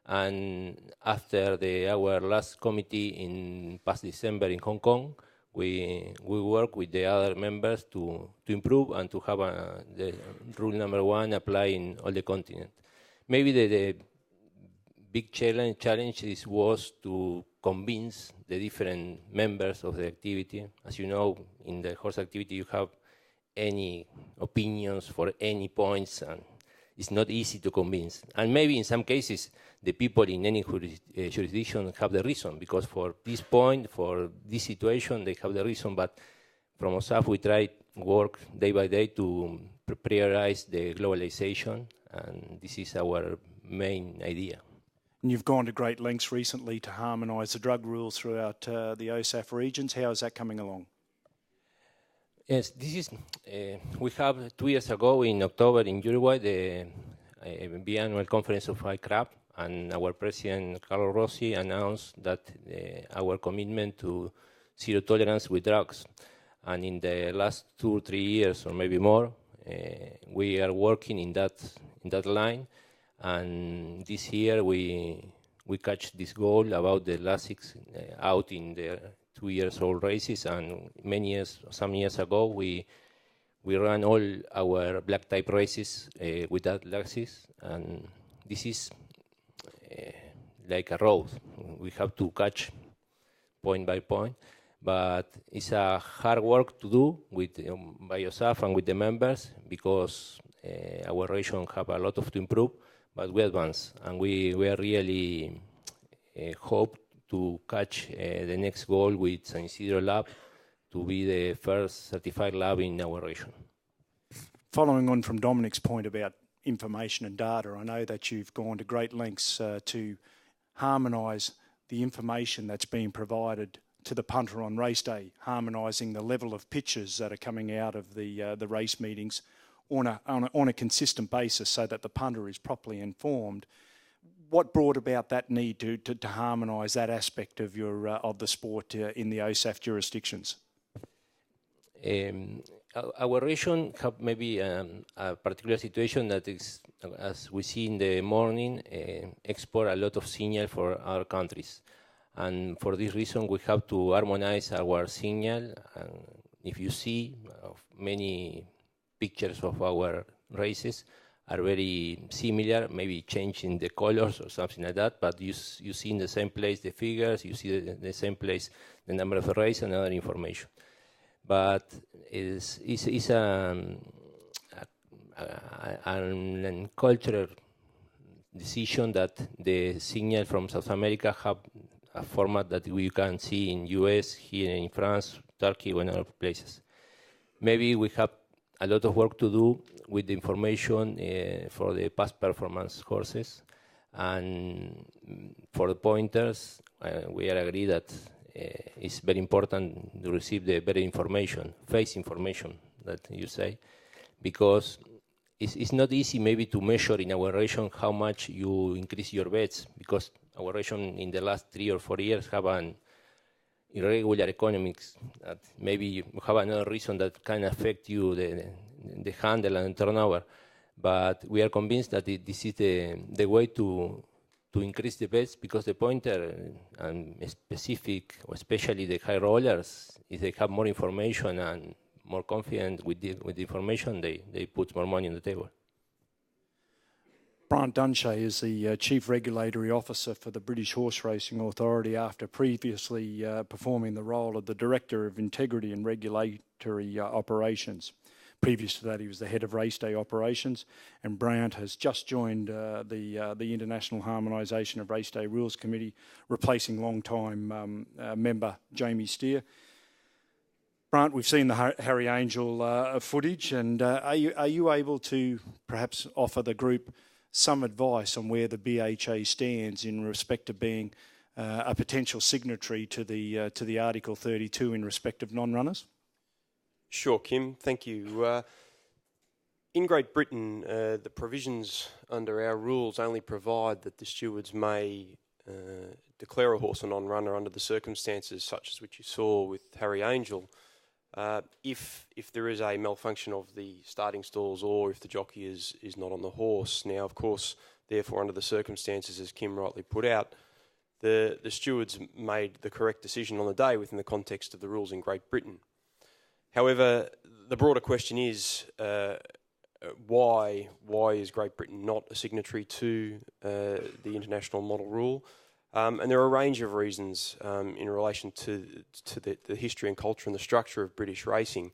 and after our last committee in past December in Hong Kong, we work with the other members to improve and to have the rule number 1 apply in all the continent. Maybe the big challenge was to convince the different members of the activity. As you know, in the horse activity you have any opinions for any points, and it's not easy to convince. And maybe in some cases the people in any jurisdiction have the reason, because for this point, for this situation, they have the reason. But from OSAF, we try to work day by day to prioritize the globalization, and this is our main idea. And you've gone to great lengths recently to harmonise the drug rules throughout the OSAF regions. How is that coming along? Yes, this is, we have 2 years ago in October in Uruguay, the biannual conference of IFHA, and our president, Carlos Rossi, announced that our commitment to zero tolerance with drugs. And in the last 2 or 3 years, or maybe more, we are working in that line. And this year we catch this goal about the last 6 out in the 2 years old races. And some years ago, we ran all our black type races with that laxis, and this is like a road. We have to catch point by point, but it's a hard work to do with by yourself and with the members, because our region have a lot to improve, but we advance, and we are really hope to catch the next goal with San Isidro Lab to be the first certified lab in our region. Following on from Dominic's point about information and data. I know that you've gone to great lengths to harmonise the information that's being provided to the punter on race day, harmonising the level of pictures that are coming out of the race meetings on a consistent basis so that the punter is properly informed. What brought about that need to harmonise that aspect of of the sport in the OSAF jurisdictions? Our region have maybe a particular situation that is, as we see in the morning, export a lot of signal for our countries. And for this reason, we have to harmonize our signal. And if you see, many pictures of our races are very similar, maybe changing the colors or something like that, but you see in the same place the figures, you see the same place the number of the race and other information. But it's a cultural decision that the signal from South America have a format that we can see in US, here in France, Turkey, and other places. Maybe we have a lot of work to do with the information for the past performance horses, and for the pointers, we are agree that it's very important to receive the better information, face information that you say, because it's not easy maybe to measure in our region how much you increase your bets, because our region in the last 3 or 4 years have an irregular economics that maybe you have another reason that can affect you, the handle and the turnover. But we are convinced that this is the way to increase the bets, because the pointer and specific, or especially the high rollers, if they have more information and more confident with the information, they put more money on the table. Brian Dunshea is the Chief Regulatory Officer for the British Horse Racing Authority after previously performing the role of the Director of Integrity and Regulatory Operations. Previous to that, he was the Head of Race Day Operations, and Bryant has just joined the International Harmonisation of Race Day Rules Committee, replacing long-time member Jamie Steer. Bryant, we've seen the Harry Angel footage, and are you able to perhaps offer the group some advice on where the BHA stands in respect of being a potential signatory to the Article 32 in respect of non-runners? Sure, Kim. Thank you. In Great Britain, the provisions under our rules only provide that the stewards may declare a horse a non-runner under the circumstances such as which you saw with Harry Angel, if there is a malfunction of the starting stalls or if the jockey is not on the horse. Now, of course, therefore, under the circumstances, as Kim rightly put out, the stewards made the correct decision on the day within the context of the rules in Great Britain. However, the broader question is why is Great Britain not a signatory to the international model rule? And there are a range of reasons in relation to the history and culture and the structure of British racing.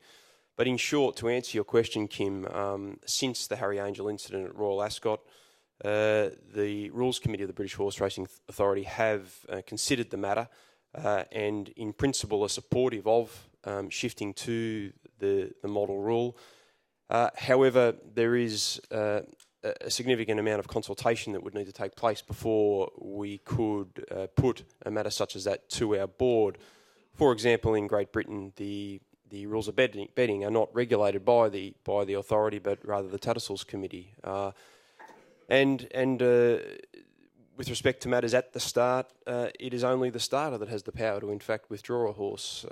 But in short, to answer your question, Kim, since the Harry Angel incident at Royal Ascot, the Rules Committee of the British Horse Racing Authority have considered the matter and in principle are supportive of shifting to the model rule. However, there is a significant amount of consultation that would need to take place before we could put a matter such as that to our board. For example, in Great Britain, the rules of betting are not regulated by the authority, but rather the Tattersalls Committee. With respect to matters at the start, it is only the starter that has the power to, in fact, withdraw a horse.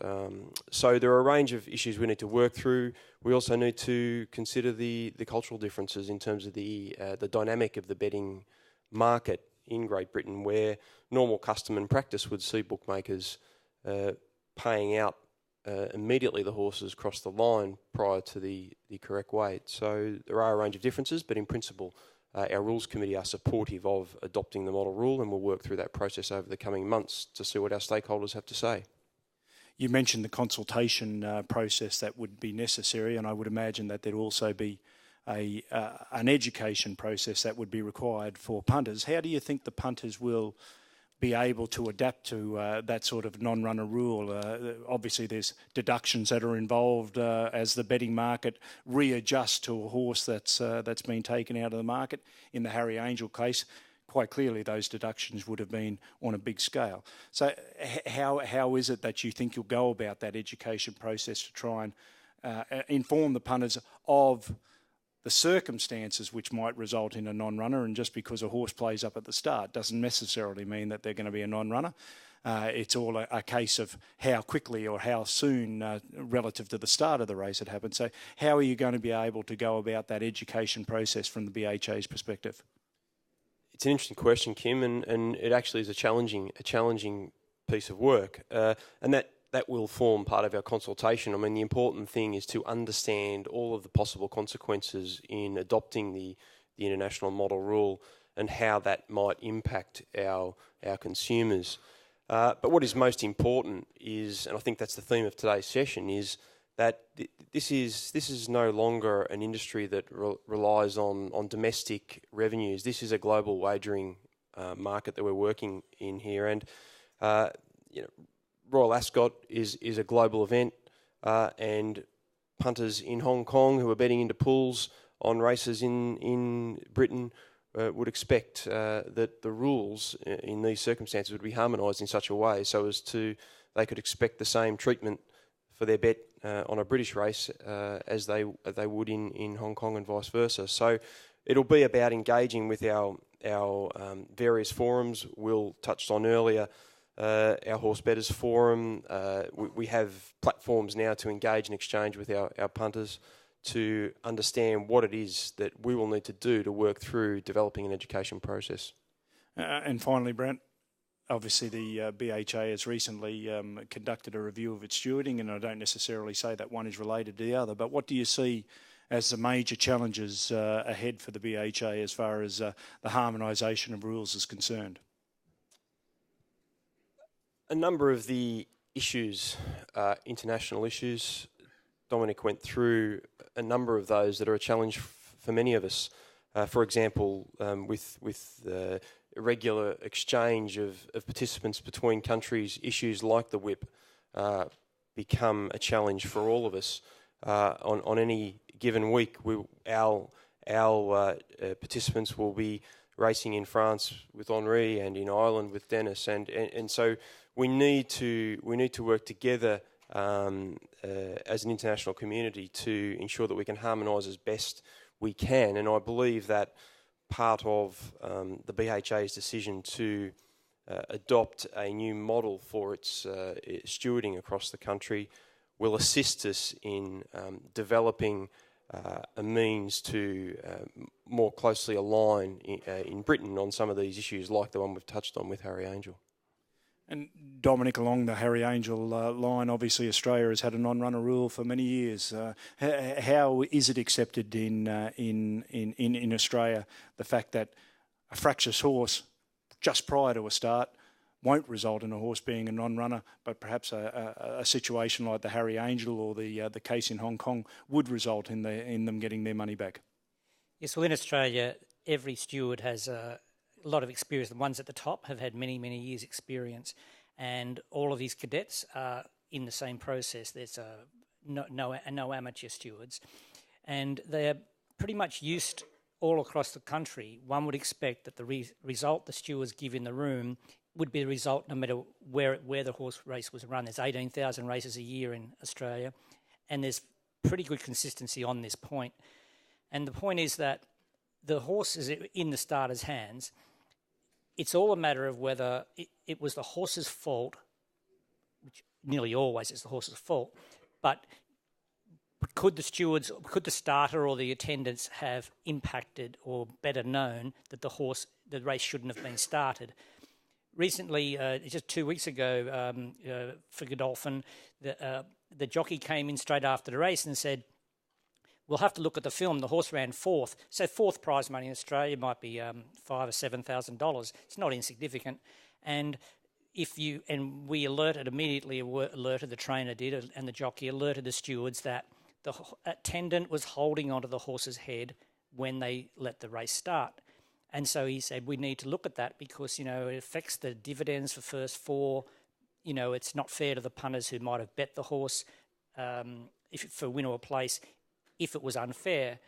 So there are a range of issues we need to work through. We also need to consider the cultural differences in terms of the dynamic of the betting market in Great Britain, where normal custom and practice would see bookmakers paying out immediately the horses cross the line prior to the correct weight. So there are a range of differences, but in principle, our Rules Committee are supportive of adopting the model rule, and we'll work through that process over the coming months to see what our stakeholders have to say. You mentioned the consultation process that would be necessary, and I would imagine that there'd also be an education process that would be required for punters. How do you think the punters will be able to adapt to that sort of non-runner rule? Obviously, there's deductions that are involved as the betting market readjusts to a horse that's been taken out of the market. In the Harry Angel case, quite clearly those deductions would have been on a big scale. So how is it that you think you'll go about that education process to try and inform the punters of the circumstances which might result in a non-runner? And just because a horse plays up at the start doesn't necessarily mean that they're going to be a non-runner. It's all a case of how quickly or how soon relative to the start of the race it happens. So how are you going to be able to go about that education process from the BHA's perspective? It's an interesting question, Kim, and it actually is a challenging piece of work, and that will form part of our consultation. I mean, the important thing is to understand all of the possible consequences in adopting the international model rule and how that might impact our consumers. But what is most important is, and I think that's the theme of today's session, is that this is no longer an industry that relies on domestic revenues. This is a global wagering market that we're working in here, and Royal Ascot is a global event, and punters in Hong Kong who are betting into pools on races in Britain would expect that the rules in these circumstances would be harmonised in such a way so as they could expect the same treatment for their bet on a British race as they would in Hong Kong and vice versa. So it'll be about engaging with our various forums. Will touched on earlier our Horse Betters Forum. We have platforms now to engage and exchange with our punters to understand what it is that we will need to do to work through developing an education process. And finally, Brent, obviously the BHA has recently conducted a review of its stewarding, and I don't necessarily say that one is related to the other, but what do you see as the major challenges ahead for the BHA as far as the harmonisation of rules is concerned? A number of the issues, international issues, Dominic went through a number of those that are a challenge for many of us. For example, with the irregular exchange of participants between countries, issues like the whip become a challenge for all of us. On any given week, our participants will be racing in France with Henri and in Ireland with Dennis, and so we need to work together as an international community to ensure that we can harmonise as best we can. And I believe that part of the BHA's decision to adopt a new model for its stewarding across the country will assist us in developing a means to more closely align in Britain on some of these issues, like the one we've touched on with Harry Angel. And Dominic, along the Harry Angel line, obviously Australia has had a non-runner rule for many years. How is it accepted in Australia, the fact that a fractious horse just prior to a start won't result in a horse being a non-runner, but perhaps a situation like the Harry Angel or the case in Hong Kong would result in them getting their money back? Yes, well, in Australia, every steward has a lot of experience. The ones at the top have had many, many years' experience, and all of these cadets are in the same process. There's no amateur stewards, and they're pretty much used all across the country. One would expect that the result the stewards give in the room would be the result no matter where the horse race was run. There's 18,000 races a year in Australia, and there's pretty good consistency on this point. And the point is that the horse is in the starter's hands. It's all a matter of whether it was the horse's fault, which nearly always is the horse's fault, but could the starter or the attendants have impacted or better known that the race shouldn't have been started? Recently, just 2 weeks ago, for Godolphin, the jockey came in straight after the race and said, "We'll have to look at the film. The horse ran fourth." So fourth prize money in Australia might be $5,000 or $7,000. It's not insignificant. And we immediately alerted, the trainer did, and the jockey alerted the stewards that the attendant was holding onto the horse's head when they let the race start. And so he said, we need to look at that because, it affects the dividends for first four. It's not fair to the punters who might have bet the horse for win or place if it was unfair.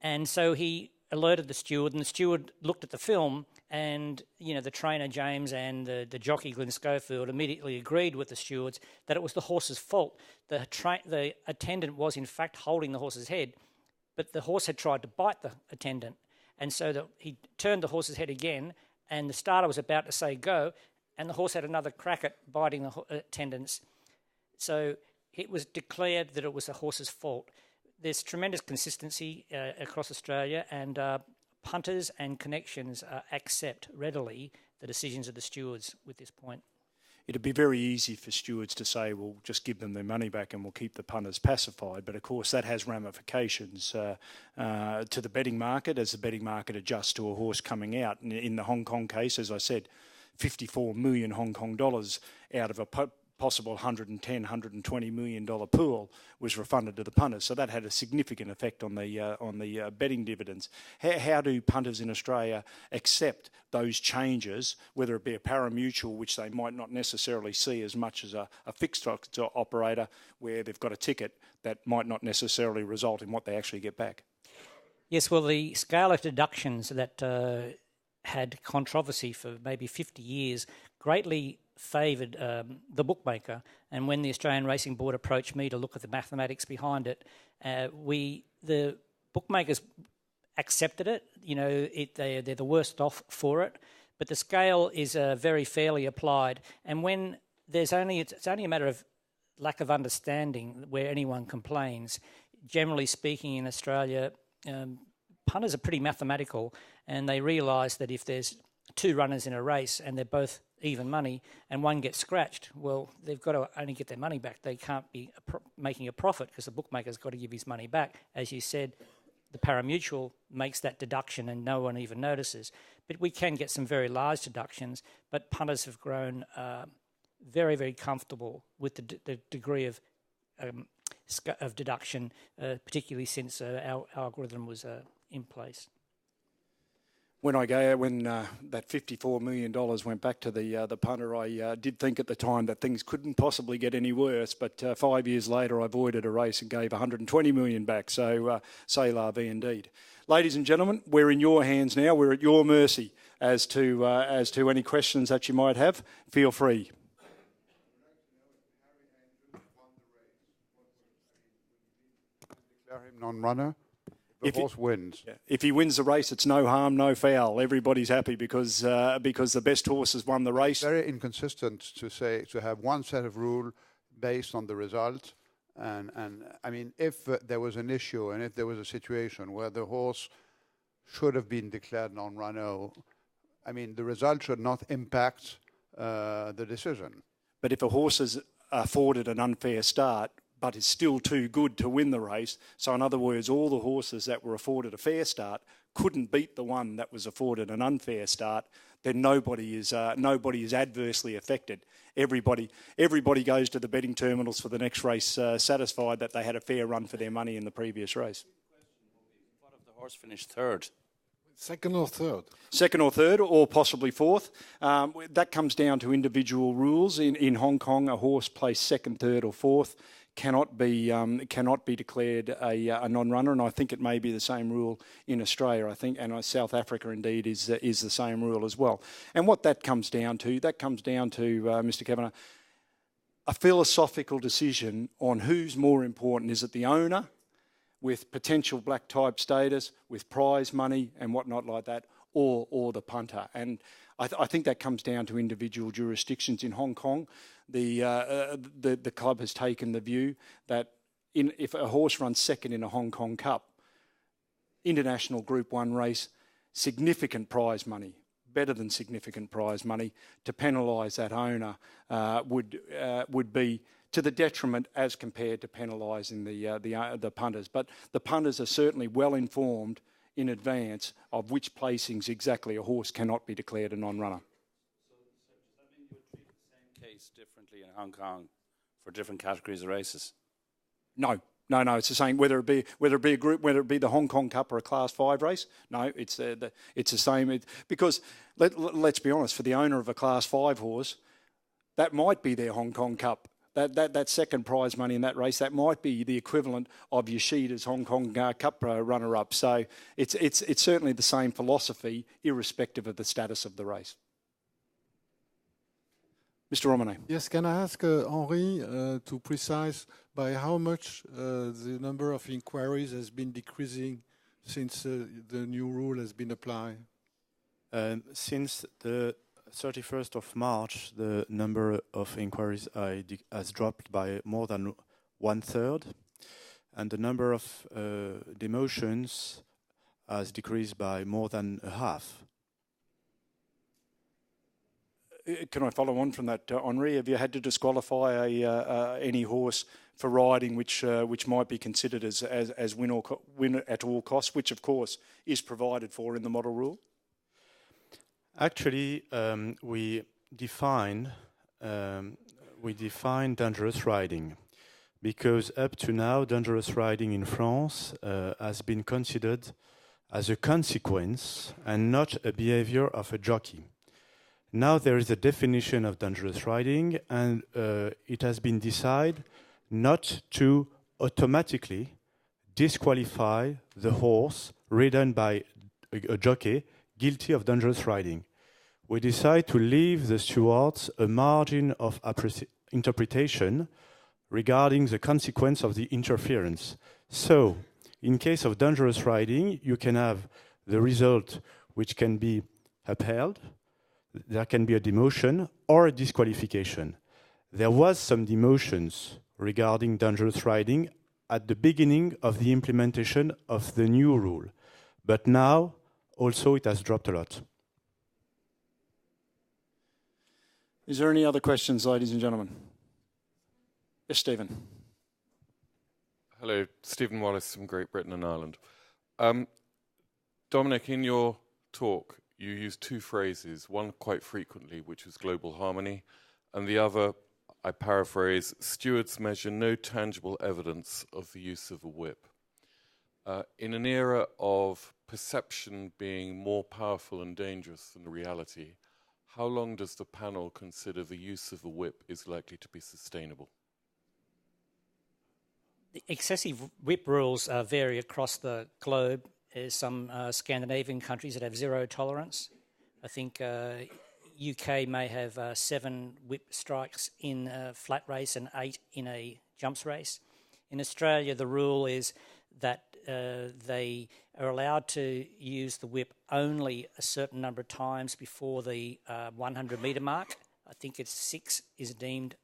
And so he alerted the steward, and the steward looked at the film, and, the trainer, James, and the jockey, Glenn Schofield, immediately agreed with the stewards that it was the horse's fault. The attendant was, in fact, holding the horse's head, but the horse had tried to bite the attendant. And so he turned the horse's head again, and the starter was about to say go, and the horse had another crack at biting the attendants. So it was declared that it was the horse's fault. There's tremendous consistency across Australia, and punters and connections accept readily the decisions of the stewards with this point. It'd be very easy for stewards to say, well, just give them their money back and we'll keep the punters pacified. But, of course, that has ramifications to the betting market as the betting market adjusts to a horse coming out. In the Hong Kong case, as I said, 54 million Hong Kong dollars out of a possible 110, 120 million dollar pool was refunded to the punters. So that had a significant effect on the betting dividends. How do punters in Australia accept those changes, whether it be a pari-mutuel, which they might not necessarily see as much as a fixed operator, where they've got a ticket that might not necessarily result in what they actually get back? Yes, well, the scale of deductions that had controversy for maybe 50 years greatly favoured the bookmaker. And when the Australian Racing Board approached me to look at the mathematics behind it, the bookmakers accepted it. They're the worst off for it. But the scale is very fairly applied. And when it's only a matter of lack of understanding where anyone complains. Generally speaking, in Australia, punters are pretty mathematical, and they realise that if there's two runners in a race and they're both even money and one gets scratched, well, they've got to only get their money back. They can't be making a profit because the bookmaker's got to give his money back. As you said, the pari-mutuel makes that deduction and no one even notices. But we can get some very large deductions, but punters have grown very, very comfortable with the degree of deduction, particularly since our algorithm was in place. When that $54 million went back to the punter, I did think at the time that things couldn't possibly get any worse. But 5 years later, I voided a race and gave $120 million back. So, c'est la vie indeed. Ladies and gentlemen, we're in your hands now. We're at your mercy as to any questions that you might have. Feel free. Declare him non-runner. The horse wins. Yeah. If he wins the race, it's no harm, no foul. Everybody's happy because the best horse has won the race. It's very inconsistent to have one set of rules based on the result. And I mean, if there was an issue and if there was a situation where the horse should have been declared non-runner, I mean, the result should not impact the decision. But if a horse is afforded an unfair start, but is still too good to win the race. So in other words, all the horses that were afforded a fair start couldn't beat the one that was afforded an unfair start, then nobody is adversely affected. Everybody goes to the betting terminals for the next race satisfied that they had a fair run for their money in the previous race. What if the horse finished third? Second or third? Second or third, or possibly fourth. That comes down to individual rules. In Hong Kong, a horse placed second, third or fourth cannot be declared a non-runner, and I think it may be the same rule in Australia. I think, and South Africa indeed is the same rule as well. And what that comes down to, Mr. Kavanagh, a philosophical decision on who's more important. Is it the owner, with potential black type status, with prize money and whatnot like that, or the punter? And I think that comes down to individual jurisdictions. In Hong Kong, the club has taken the view that if a horse runs second in a Hong Kong Cup, international Group 1 race, significant prize money, better than significant prize money, to penalise that owner would be to the detriment as compared to penalising the punters. But the punters are certainly well informed in advance of which placings exactly a horse cannot be declared a non-runner. So does that mean you would treat the same case differently in Hong Kong for different categories of races? No, No, it's the same. Whether it be a group, whether it be the Hong Kong Cup or a Class 5 race. No, it's the same. Because let's be honest, for the owner of a Class 5 horse, that might be their Hong Kong Cup. That second prize money in that race, that might be the equivalent of Yoshida's Hong Kong Cup runner-up. So it's certainly the same philosophy, irrespective of the status of the race. Mr. Romane. Yes, can I ask Henri to precise by how much the number of inquiries has been decreasing since the new rule has been applied? Since the 31st of March, the number of inquiries has dropped by more than 1/3, and the number of demotions has decreased by more than a half. Can I follow on from that, Henri? Have you had to disqualify any horse for riding which might be considered as win at all costs, which of course is provided for in the model rule? Actually, we define dangerous riding, because up to now, dangerous riding in France has been considered as a consequence and not a behavior of a jockey. Now there is a definition of dangerous riding, and it has been decided not to automatically disqualify the horse ridden by a jockey guilty of dangerous riding. We decide to leave the stewards a margin of interpretation regarding the consequence of the interference. So, in case of dangerous riding, you can have the result which can be upheld. There can be a demotion or a disqualification. There was some demotions regarding dangerous riding at the beginning of the implementation of the new rule, but now also it has dropped a lot. Is there any other questions, ladies and gentlemen? Yes, Stephen. Hello, Stephen Wallace from Great Britain and Ireland. Dominic, in your talk, you used two phrases, one quite frequently, which was global harmony, and the other, I paraphrase, stewards measure no tangible evidence of the use of a whip. In an era of perception being more powerful and dangerous than reality, how long does the panel consider the use of a whip is likely to be sustainable? The excessive whip rules vary across the globe. There's some Scandinavian countries that have zero tolerance. I think UK may have 7 whip strikes in a flat race and 8 in a jumps race. In Australia, the rule is that they are allowed to use the whip only a certain number of times before the 100-metre mark. I think it's 6 is deemed,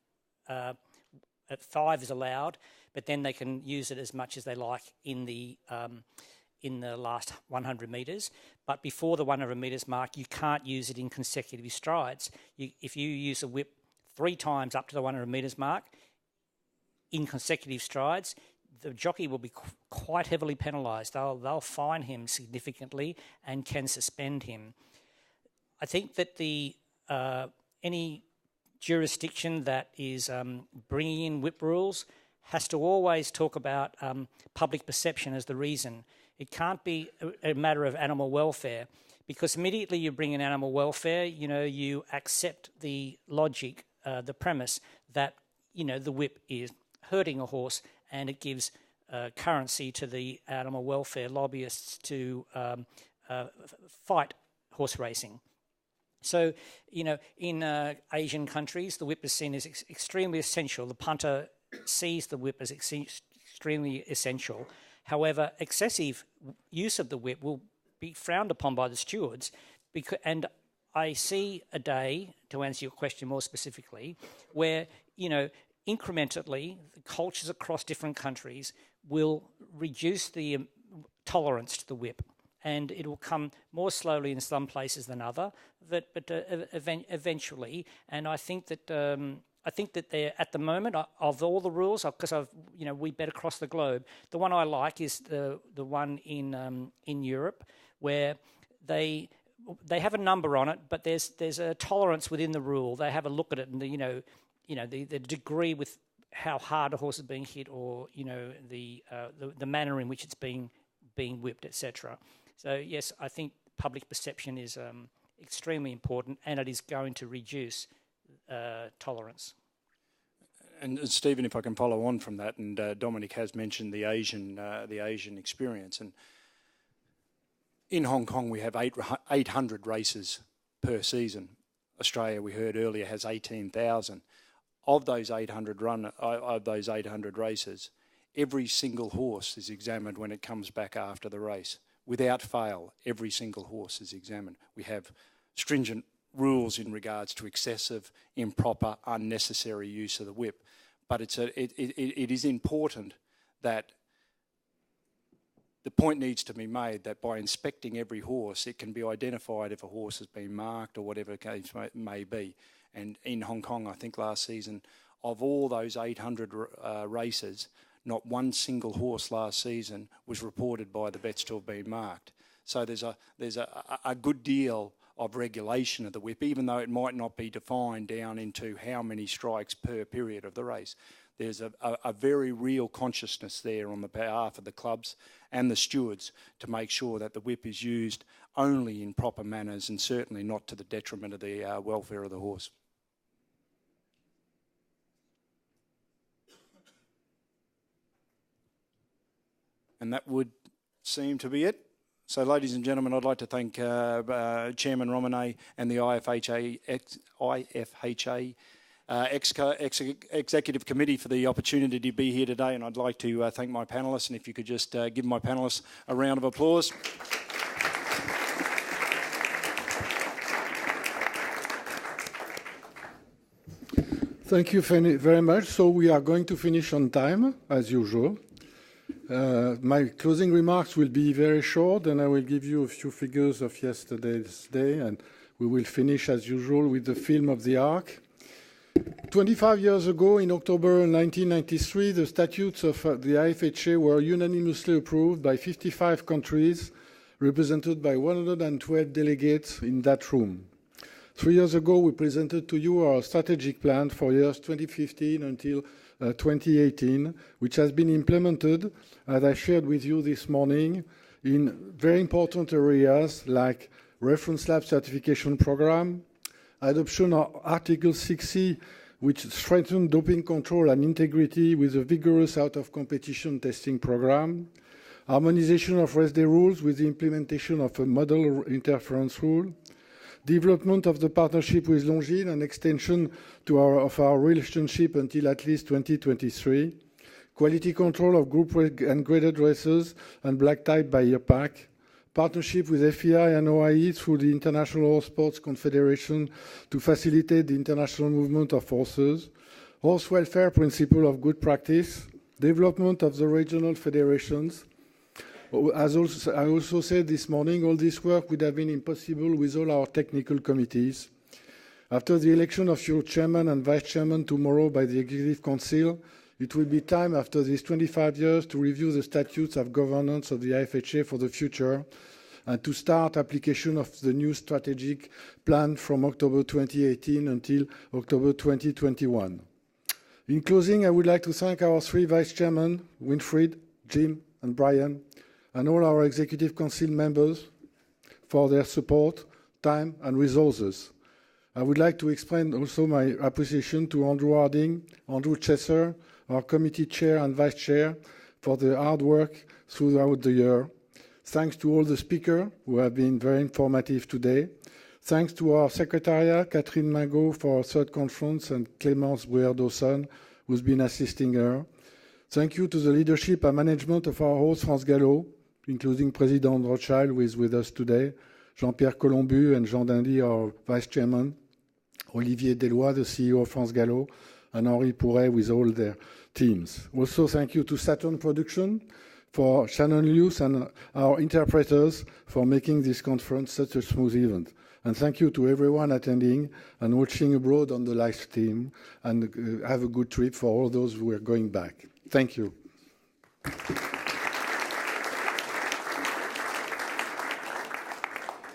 5 is allowed, but then they can use it as much as they like in the last 100 metres. But before the 100 metres mark, you can't use it in consecutive strides. If you use a whip 3 times up to the 100 metres mark in consecutive strides, the jockey will be quite heavily penalised. They'll fine him significantly and can suspend him. I think that any jurisdiction that is bringing in whip rules has to always talk about public perception as the reason. It can't be a matter of animal welfare, because immediately you bring in animal welfare, you accept the logic, the premise that, the whip is hurting a horse, and it gives currency to the animal welfare lobbyists to fight horse racing. So, in Asian countries, the whip is seen as extremely essential. The punter sees the whip as extremely essential. However, excessive use of the whip will be frowned upon by the stewards, and I see a day, to answer your question more specifically, where, incrementally, the cultures across different countries will reduce the tolerance to the whip, and it will come more slowly in some places than other, but eventually. And I think that they're at the moment of all the rules, because we bet across the globe. The one I like is the one in Europe, where they have a number on it, but there's a tolerance within the rule. They have a look at it, and the degree with how hard a horse is being hit, or the manner in which it's being whipped, etc. So yes, I think public perception is extremely important, and it is going to reduce tolerance. And Stephen, if I can follow on from that, and Dominic has mentioned the Asian experience, and in Hong Kong we have 800 races per season. Australia, we heard earlier, has 18,000. Of those 800 races, every single horse is examined when it comes back after the race. Without fail, every single horse is examined. We have stringent rules in regards to excessive, improper, unnecessary use of the whip. But it is important that the point needs to be made that by inspecting every horse, it can be identified if a horse has been marked or whatever the case may be. And in Hong Kong, I think last season, of all those 800 races, not one single horse last season was reported by the vets to have been marked. So there's a good deal of regulation of the whip, even though it might not be defined down into how many strikes per period of the race. There's a very real consciousness there on the behalf of the clubs and the stewards to make sure that the whip is used only in proper manners and certainly not to the detriment of the welfare of the horse. And that would seem to be it. So, ladies and gentlemen, I'd like to thank Chairman Romane and the IFHA Executive Committee for the opportunity to be here today, and I'd like to thank my panellists, and if you could just give my panellists a round of applause. Thank you very much. So we are going to finish on time, as usual. My closing remarks will be very short, and I will give you a few figures of yesterday's day, and we will finish, as usual, with the film of the Ark. 25 years ago, in October 1993, the statutes of the IFHA were unanimously approved by 55 countries, represented by 112 delegates in that room. 3 years ago, we presented to you our strategic plan for years 2015 until 2018, which has been implemented, as I shared with you this morning, in very important areas like reference lab certification program, adoption of Article 6C, which strengthened doping control and integrity with a vigorous out-of-competition testing program, harmonization of rest day rules with the implementation of a model interference rule, development of the partnership with Longines and extension of our relationship until at least 2023, quality control of group and graded races and black type by IFHA, partnership with FEI and OIE through the International Horse Sports Confederation to facilitate the international movement of horses, horse welfare principle of good practice, development of the regional federations. As I also said this morning, all this work would have been impossible with all our technical committees. After the election of your chairman and vice chairman tomorrow by the Executive Council, it will be time after these 25 years to review the statutes of governance of the IFHA for the future and to start application of the new strategic plan from October 2018 until October 2021. In closing, I would like to thank our three vice chairmen, Winfried, Jim, and Brian, and all our Executive Council members for their support, time, and resources. I would like to explain also my appreciation to Andrew Harding, Andrew Chesser, our committee chair and vice chair, for their hard work throughout the year. Thanks to all the speakers who have been very informative today. Thanks to our secretariat, Catherine Mingot, for our third conference, and Clémence Bouer-Dawson, who's been assisting her. Thank you to the leadership and management of our host, France Gallo, including President Rothschild, who is with us today, Jean-Pierre Colombu and Jean Dindy, our vice chairman, Olivier Deloy, the CEO of France Gallo, and Henri Pourret with all their teams. Also, thank you to Saturn Production, for Shannon Lewis and our interpreters for making this conference such a smooth event. And thank you to everyone attending and watching abroad on the live stream, and have a good trip for all those who are going back. Thank you.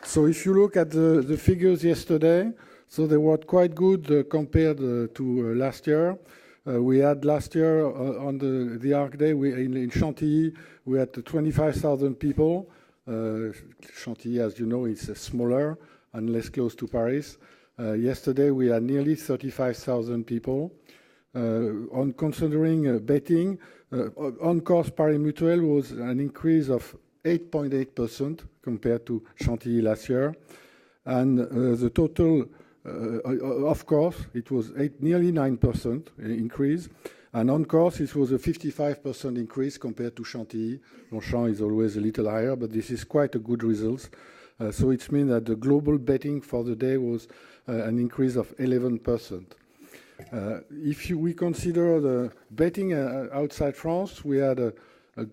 So if you look at the figures yesterday, so they were quite good compared to last year. We had last year on the Arc Day in Chantilly, we had 25,000 people. Chantilly, as you know, is smaller and less close to Paris. Yesterday, we had nearly 35,000 people. On considering betting, on-course Paris Mutuel was an increase of 8.8% compared to Chantilly last year. And the total off course, it was nearly 9% increase. And on course, it was a 55% increase compared to Chantilly. Longchamp is always a little higher, but this is quite a good result. So it means that the global betting for the day was an increase of 11%. If we consider the betting outside France, we had a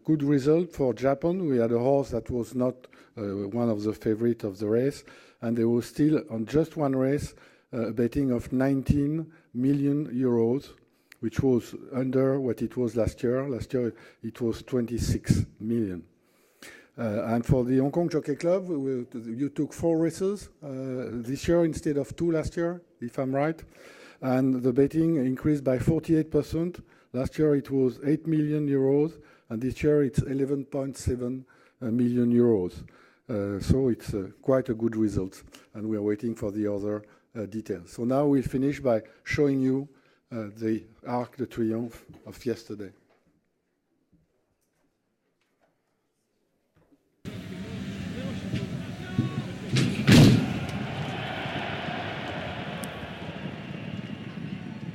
good result for Japan. We had a horse that was not one of the favorites of the race, and there was still, on just one race, a betting of 19 million euros, which was under what it was last year. Last year, it was 26 million. And for the Hong Kong Jockey Club, you took 4 races this year instead of 2 last year, if I'm right. And the betting increased by 48%. Last year, it was 8 million euros, and this year, it's 11.7 million euros. So it's quite a good result, and we are waiting for the other details. So now we'll finish by showing you the Arc de Triomphe of yesterday.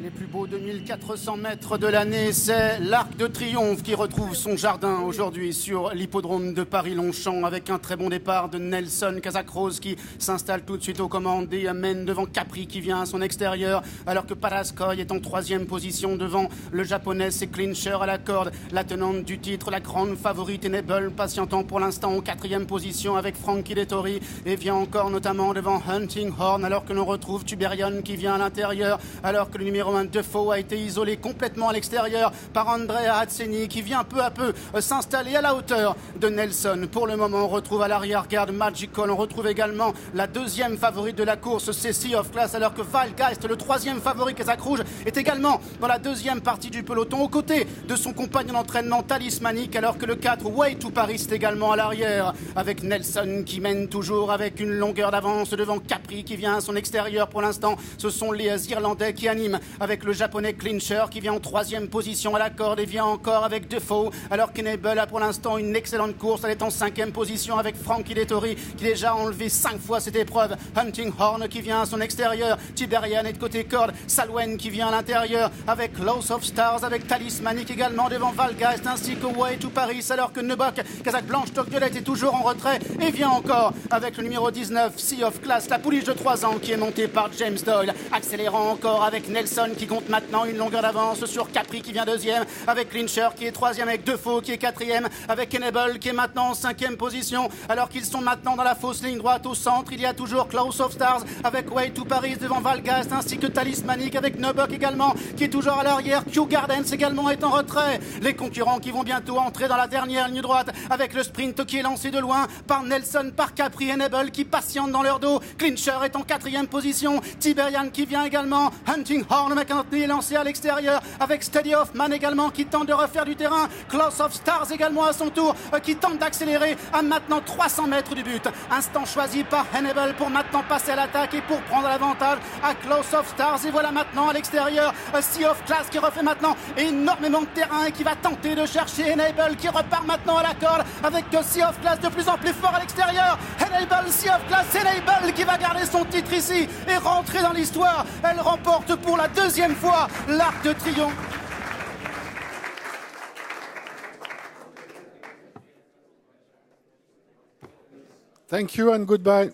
Les plus beaux 2400 mètres de l'année, c'est l'Arc de Triomphe qui retrouve son jardin aujourd'hui sur l'hippodrome de Paris-Longchamp avec un très bon départ de Nelson Casacrose qui s'installe tout de suite aux commandes et mène devant Capri qui vient à son extérieur alors que Paraskoy est en 3e position devant le japonais, c'est Clincher à la corde, la tenante du titre, la grande favorite Enable patientant pour l'instant en 4e position avec Frankie Dettori et vient encore notamment devant Hunting Horn alors que l'on retrouve Tuberian qui vient à l'intérieur alors que le numéro 1 Defoe a été isolé complètement à l'extérieur par Andrea Hazzeni qui vient peu à peu s'installer à la hauteur de Nelson. Pour le moment, on retrouve à l'arrière-garde Magical. On retrouve également la 2e favorite de la course, c'est Sea of Class, alors que Valgeist, le 3e favori Casac Rouge, est également dans la 2e partie du peloton aux côtés de son compagnon d'entraînement Talismanic, alors que le 4 Way to Paris est également à l'arrière avec Nelson qui mène toujours avec une longueur d'avance devant Capri qui vient à son extérieur. Pour l'instant, ce sont les Irlandais qui animent avec le japonais Clincher qui vient en 3e position à la corde et vient encore avec Defoe alors qu'Enable a pour l'instant une excellente course. Elle est en 5e position avec Frankie Dettori qui déjà a enlevé 5 fois cette épreuve. Hunting Horn qui vient à son extérieur, Tiberian est de côté corde, Salwen qui vient à l'intérieur avec Loss of Stars, avec Talismanic également devant Valgeist ainsi que Way to Paris alors que Nebok, Kazakh Blanche Toc-Violette est toujours en retrait et vient encore avec le numéro 19 Sea of Class, la pouliche de 3 ans qui est montée par James Doyle, accélérant encore avec Nelson qui compte maintenant une longueur d'avance sur Capri qui vient 2e, avec Clincher qui est 3e, avec Defoe qui est 4e, avec Enable qui est maintenant en 5e position, alors qu'ils sont maintenant dans la fausse ligne droite au centre. Il y a toujours Klaus of Stars avec Way to Paris devant Valgast, ainsi que Talismanic avec Nobok également, qui est toujours à l'arrière. Kew Gardens également est en retrait. Les concurrents qui vont bientôt entrer dans la dernière ligne droite, avec le sprint qui est lancé de loin par Nelson, par Capri, Enable qui patiente dans leur dos. Clincher est en 4e position, Tiberian qui vient également, Hunting Horn McCartney est lancé à l'extérieur avec Steady Hoffman également qui tente de refaire du terrain. Klaus of Stars également à son tour qui tente d'accélérer à maintenant 300 mètres du but. Instant choisi par Hannibal pour maintenant passer à l'attaque et pour prendre l'avantage à Klaus of Stars. Et voilà maintenant à l'extérieur Sea of Class qui refait maintenant énormément de terrain et qui va tenter de chercher Hannibal qui repart maintenant à la corde avec Sea of Class de plus en plus fort à l'extérieur. Hannibal, Sea of Class, Hannibal qui va garder son titre ici et rentrer dans l'histoire. Elle remporte pour la 2e fois l'Arc de Triomphe. Thank you and goodbye.